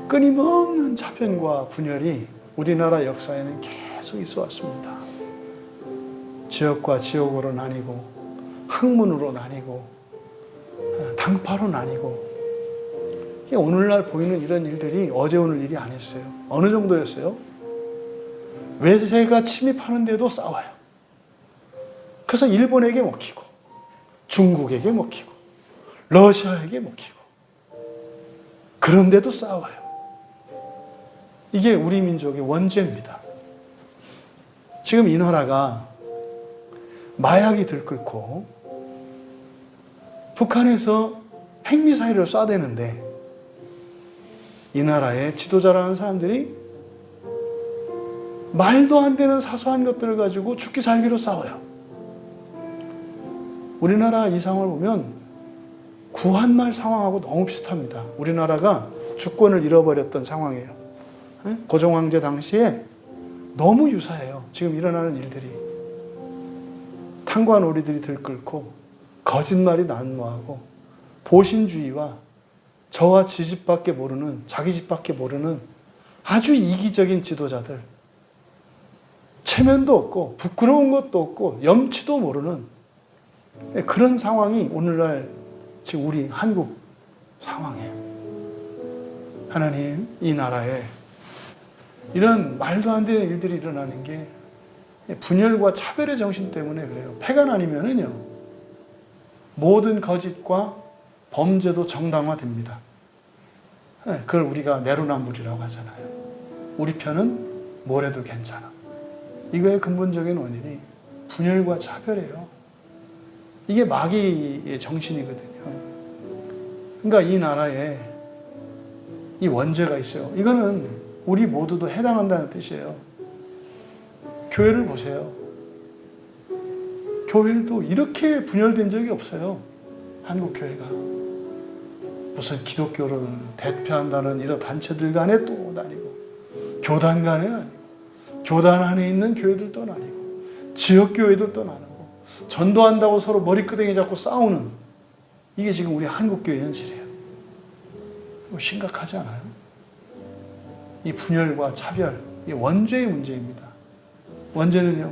끊임없는 차별과 분열이 우리나라 역사에는 계속 있어 왔습니다. 지역과 지역으로 나뉘고, 학문으로 나뉘고, 당파로 나뉘고. 오늘날 보이는 이런 일들이 어제 오늘 일이 아니었어요. 어느 정도였어요? 외세가 침입하는데도 싸워요. 그래서 일본에게 먹히고, 중국에게 먹히고, 러시아에게 먹히고, 그런데도 싸워요. 이게 우리 민족의 원죄입니다. 지금 이 나라가 마약이 들끓고 북한에서 핵미사일을 쏴대는데 이 나라의 지도자라는 사람들이 말도 안 되는 사소한 것들을 가지고 죽기 살기로 싸워요. 우리나라 이 상황을 보면 구한말 상황하고 너무 비슷합니다. 우리나라가 주권을 잃어버렸던 상황이에요. 고종황제 당시에 너무 유사해요. 지금 일어나는 일들이. 탕과 놀이들이 들끓고 거짓말이 난무하고 보신주의와 저와 지 집밖에 모르는, 자기 집밖에 모르는 아주 이기적인 지도자들, 체면도 없고 부끄러운 것도 없고 염치도 모르는 그런 상황이 오늘날 지금 우리 한국 상황이에요. 하나님, 이 나라에 이런 말도 안 되는 일들이 일어나는 게 분열과 차별의 정신 때문에 그래요. 패가 아니면은요, 모든 거짓과 범죄도 정당화됩니다. 그걸 우리가 내로남불이라고 하잖아요. 우리 편은 뭐래도 괜찮아. 이거의 근본적인 원인이 분열과 차별이에요. 이게 마귀의 정신이거든요. 그러니까 이 나라에 이 원죄가 있어요. 이거는 우리 모두도 해당한다는 뜻이에요. 교회를 보세요. 교회도 이렇게 분열된 적이 없어요. 한국 교회가. 무슨 기독교를 대표한다는 이런 단체들 간에 또 나뉘고, 교단 간에 나뉘고, 교단 안에 있는 교회들도 나뉘고, 지역교회들도 나누고, 전도한다고 서로 머리끄댕이 잡고 싸우는, 이게 지금 우리 한국교회 현실이에요. 심각하지 않아요? 이 분열과 차별, 이 원죄의 문제입니다. 원죄는요,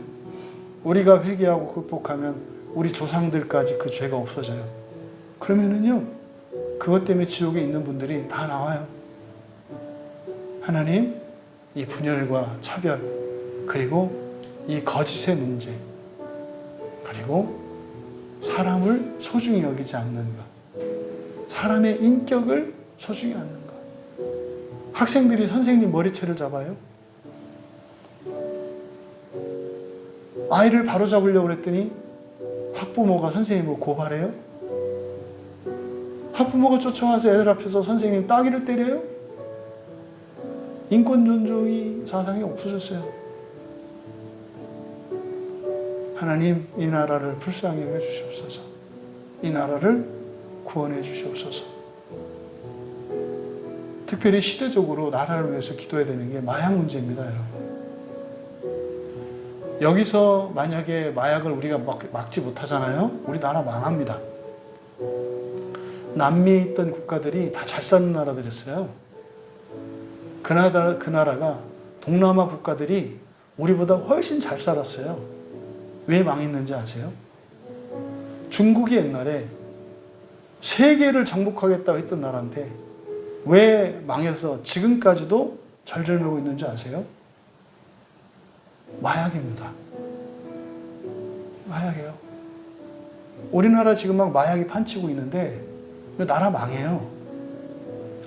우리가 회개하고 극복하면 우리 조상들까지 그 죄가 없어져요. 그러면은요, 그것 때문에 지옥에 있는 분들이 다 나와요. 하나님, 이 분열과 차별, 그리고 이 거짓의 문제, 그리고 사람을 소중히 여기지 않는 것, 사람의 인격을 소중히 않는 것. 학생들이 선생님 머리채를 잡아요. 아이를 바로잡으려고 그랬더니 학부모가 선생님을 고발해요. 학부모가 쫓아와서 애들 앞에서 선생님 따귀를 때려요. 인권 존중이 사상이 없어졌어요. 하나님, 이 나라를 불쌍히 여겨 주시옵소서. 이 나라를 구원해 주시옵소서. 특별히 시대적으로 나라를 위해서 기도해야 되는 게 마약 문제입니다, 여러분. 여기서 만약에 마약을 우리가 막지 못하잖아요? 우리 나라 망합니다. 남미에 있던 국가들이 다 잘 사는 나라들이었어요. 그 나라가 동남아 국가들이 우리보다 훨씬 잘 살았어요. 왜 망했는지 아세요? 중국이 옛날에 세계를 정복하겠다고 했던 나라인데 왜 망해서 지금까지도 절절매고 있는지 아세요? 마약입니다. 마약이에요. 우리나라 지금 막 마약이 판치고 있는데 나라 망해요.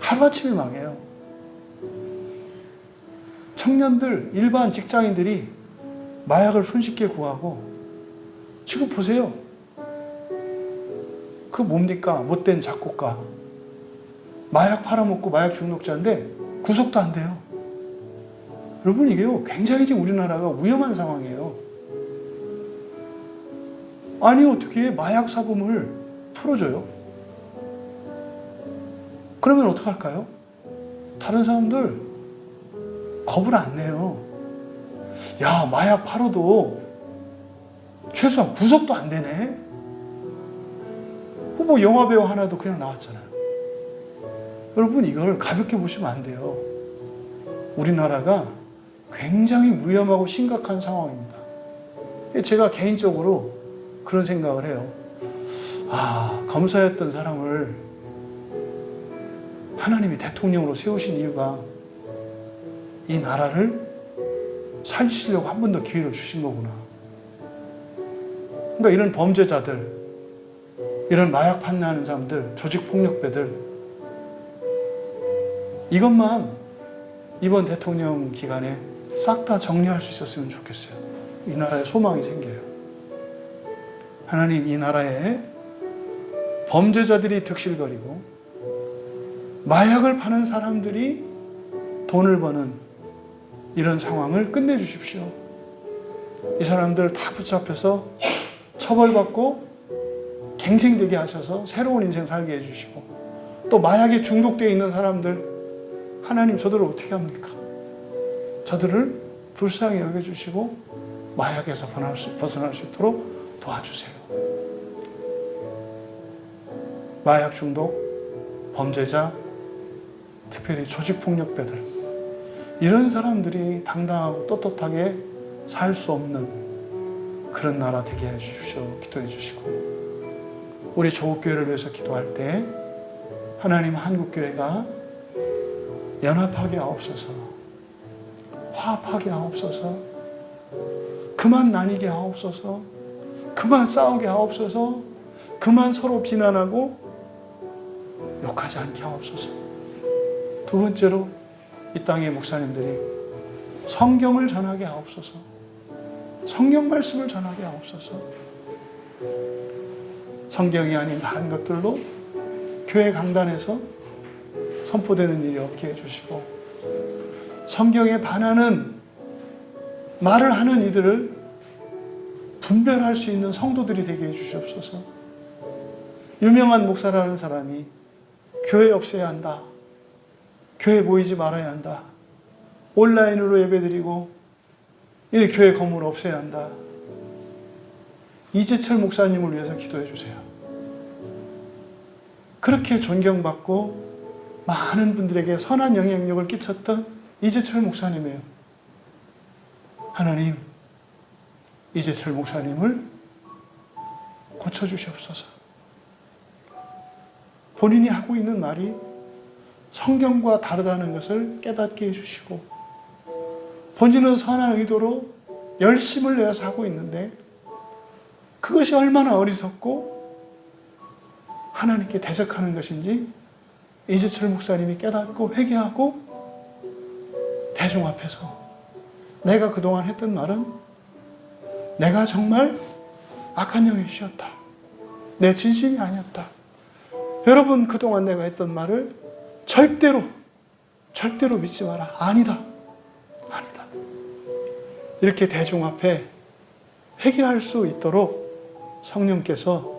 하루아침에 망해요. 청년들, 일반 직장인들이 마약을 손쉽게 구하고, 지금 보세요. 그 뭡니까? 못된 작곡가. 마약 팔아먹고 마약 중독자인데 구속도 안 돼요. 여러분, 이게요, 굉장히 지금 우리나라가 위험한 상황이에요. 아니, 어떻게 마약 사범을 풀어줘요? 그러면 어떡할까요? 다른 사람들 겁을 안 내요. 야, 마약 팔아도 최소한 구속도 안 되네? 뭐 영화배우 하나도 그냥 나왔잖아요. 여러분, 이걸 가볍게 보시면 안 돼요. 우리나라가 굉장히 위험하고 심각한 상황입니다. 제가 개인적으로 그런 생각을 해요. 검사였던 사람을 하나님이 대통령으로 세우신 이유가 이 나라를 살리시려고 한 번 더 기회를 주신 거구나. 그러니까 이런 범죄자들, 이런 마약 판매하는 사람들, 조직폭력배들, 이것만 이번 대통령 기간에 싹 다 정리할 수 있었으면 좋겠어요. 이 나라에 소망이 생겨요. 하나님, 이 나라에 범죄자들이 득실거리고 마약을 파는 사람들이 돈을 버는 이런 상황을 끝내주십시오. 이 사람들 다 붙잡혀서 처벌받고 갱생되게 하셔서 새로운 인생 살게 해주시고, 또 마약에 중독되어 있는 사람들, 하나님, 저들을 어떻게 합니까? 저들을 불쌍히 여겨주시고 마약에서 벗어날 수 있도록 도와주세요. 마약 중독, 범죄자, 특별히 조직폭력배들, 이런 사람들이 당당하고 떳떳하게 살 수 없는 그런 나라 되게 해주십시오. 기도해 주시고, 우리 조국교회를 위해서 기도할 때 하나님 한국교회가 연합하게 하옵소서, 화합하게 하옵소서, 그만 나뉘게 하옵소서, 그만 싸우게 하옵소서, 그만 서로 비난하고 욕하지 않게 하옵소서. 두 번째로 이 땅의 목사님들이 성경을 전하게 하옵소서, 성경 말씀을 전하게 하옵소서. 성경이 아닌 다른 것들로 교회 강단에서 선포되는 일이 없게 해주시고, 성경에 반하는 말을 하는 이들을 분별할 수 있는 성도들이 되게 해주시옵소서. 유명한 목사라는 사람이 교회 없애야 한다, 교회 모이지 말아야 한다, 온라인으로 예배드리고 이 교회 건물 없애야 한다, 이재철 목사님을 위해서 기도해 주세요. 그렇게 존경받고 많은 분들에게 선한 영향력을 끼쳤던 이재철 목사님이에요. 하나님, 이재철 목사님을 고쳐주시옵소서. 본인이 하고 있는 말이 성경과 다르다는 것을 깨닫게 해주시고, 본인은 선한 의도로 열심을 내어서 하고 있는데 그것이 얼마나 어리석고 하나님께 대적하는 것인지 이재철 목사님이 깨닫고 회개하고 대중 앞에서 내가 그동안 했던 말은 내가 정말 악한 영의 시였다, 내 진심이 아니었다, 여러분 그동안 내가 했던 말을 절대로 믿지 마라, 아니다, 이렇게 대중 앞에 회개할 수 있도록 성령께서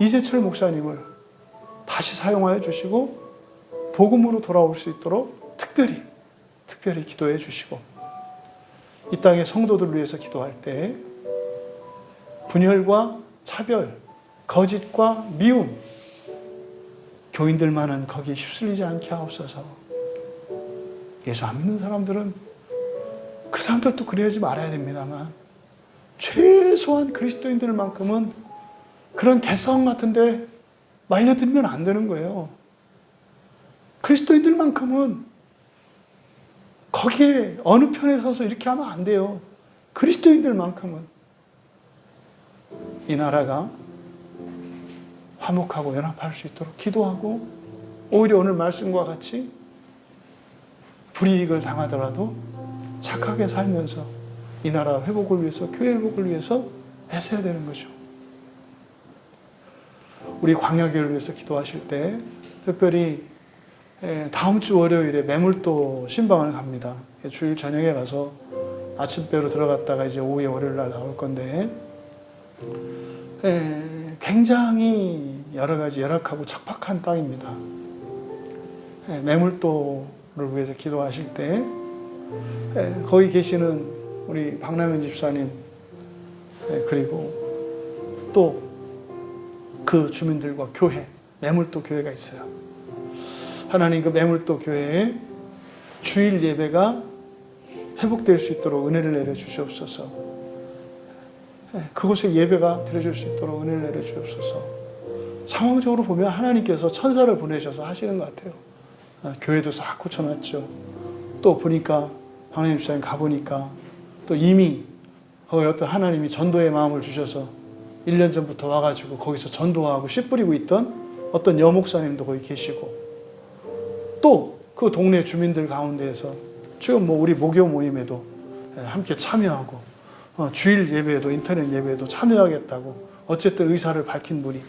이재철 목사님을 다시 사용하여 주시고 복음으로 돌아올 수 있도록 특별히 기도해 주시고, 이 땅의 성도들을 위해서 기도할 때 분열과 차별, 거짓과 미움, 교인들만은 거기에 휩쓸리지 않게 하옵소서. 예수 안 믿는 사람들은 그 사람들도 그래야지 말아야 됩니다만, 최소한 그리스도인들만큼은 그런 개성 같은데 말려들면 안 되는 거예요. 그리스도인들만큼은 거기에 어느 편에 서서 이렇게 하면 안 돼요. 그리스도인들만큼은. 이 나라가 화목하고 연합할 수 있도록 기도하고, 오히려 오늘 말씀과 같이 불이익을 당하더라도 착하게 살면서 이 나라 회복을 위해서, 교회 회복을 위해서 애써야 되는 거죠. 우리 광야교회를 위해서 기도하실 때 특별히 다음 주 월요일에 매물도 신방을 갑니다. 주일 저녁에 가서 아침배로 들어갔다가 이제 오후에 월요일 날 나올 건데, 굉장히 여러 가지 열악하고 척박한 땅입니다. 매물도를 위해서 기도하실 때 거기 계시는 우리 박남현 집사님, 그리고 또 그 주민들과 교회, 매물도 교회가 있어요. 하나님, 그 매물도 교회에 주일 예배가 회복될 수 있도록 은혜를 내려주시옵소서. 그곳에 예배가 드려질 수 있도록 은혜를 내려주옵소서. 상황적으로 보면 하나님께서 천사를 보내셔서 하시는 것 같아요. 교회도 싹 고쳐놨죠. 또 보니까 박남현 집사님 가보니까 또 이미 거기 어떤 하나님이 전도의 마음을 주셔서 1년 전부터 와가지고 거기서 전도하고 씨 뿌리고 있던 어떤 여목사님도 거기 계시고, 또 그 동네 주민들 가운데에서 지금 뭐 우리 목요 모임에도 함께 참여하고 주일 예배에도 인터넷 예배에도 참여하겠다고 어쨌든 의사를 밝힌 분이,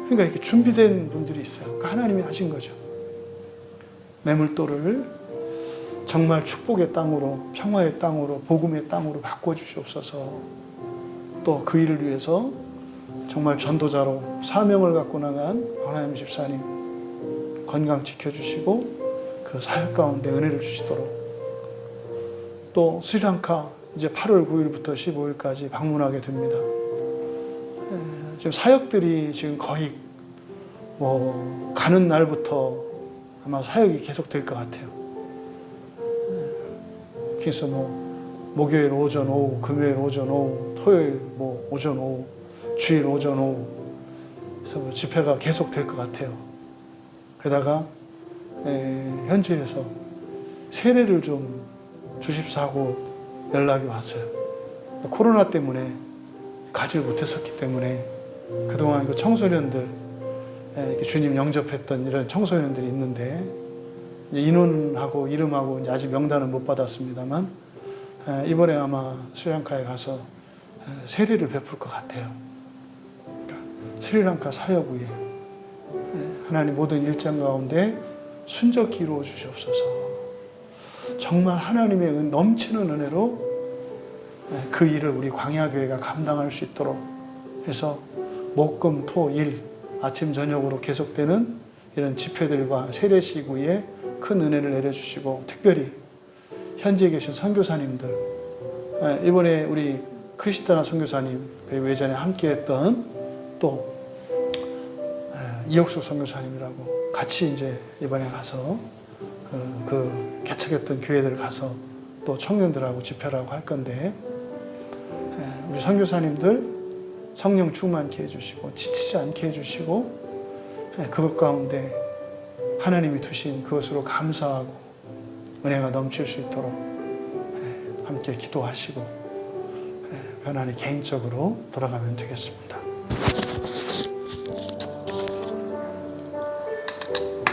그러니까 이렇게 준비된 분들이 있어요. 그러니까 하나님이 하신 거죠. 매물도를 정말 축복의 땅으로, 평화의 땅으로, 복음의 땅으로 바꿔주시옵소서. 또 그 일을 위해서 정말 전도자로 사명을 갖고 나간 박남현 집사님 건강 지켜주시고 그 사역 가운데 은혜를 주시도록, 또 스리랑카 이제 8월 9일부터 15일까지 방문하게 됩니다. 지금 사역들이 지금 거의 뭐 가는 날부터 아마 사역이 계속될 것 같아요. 그래서 뭐 목요일 오전 오후, 금요일 오전 오후, 토요일 뭐 오전 오후, 주일 오전 오후, 그래서 뭐 집회가 계속될 것 같아요. 게다가 현지에서 세례를 좀 주십사고 연락이 왔어요. 코로나 때문에 가지를 못했었기 때문에 그동안 그 청소년들, 이렇게 주님 영접했던 이런 청소년들이 있는데, 인원하고 이름하고 이제 아직 명단은 못 받았습니다만, 이번에 아마 스리랑카에 가서 세례를 베풀 것 같아요. 그러니까 스리랑카 사역 위에 하나님 모든 일정 가운데 순적히 이루어 주시옵소서. 정말 하나님의 넘치는 은혜로 그 일을 우리 광야교회가 감당할 수 있도록 해서 목, 금, 토, 일 아침 저녁으로 계속되는 이런 집회들과 세례식 위에 큰 은혜를 내려주시고, 특별히 현지에 계신 선교사님들, 이번에 우리 크리스타나 선교사님, 그리고 예전에 함께했던 또 이혁수 선교사님이라고 같이 이제 이번에 가서 그 개척했던 교회들 가서 또 청년들하고 집회라고 할 건데, 우리 선교사님들 성령 충만케 해주시고 지치지 않게 해주시고, 그것 가운데 하나님이 두신 그것으로 감사하고 은혜가 넘칠 수 있도록 함께 기도하시고 편안히 개인적으로 돌아가면 되겠습니다.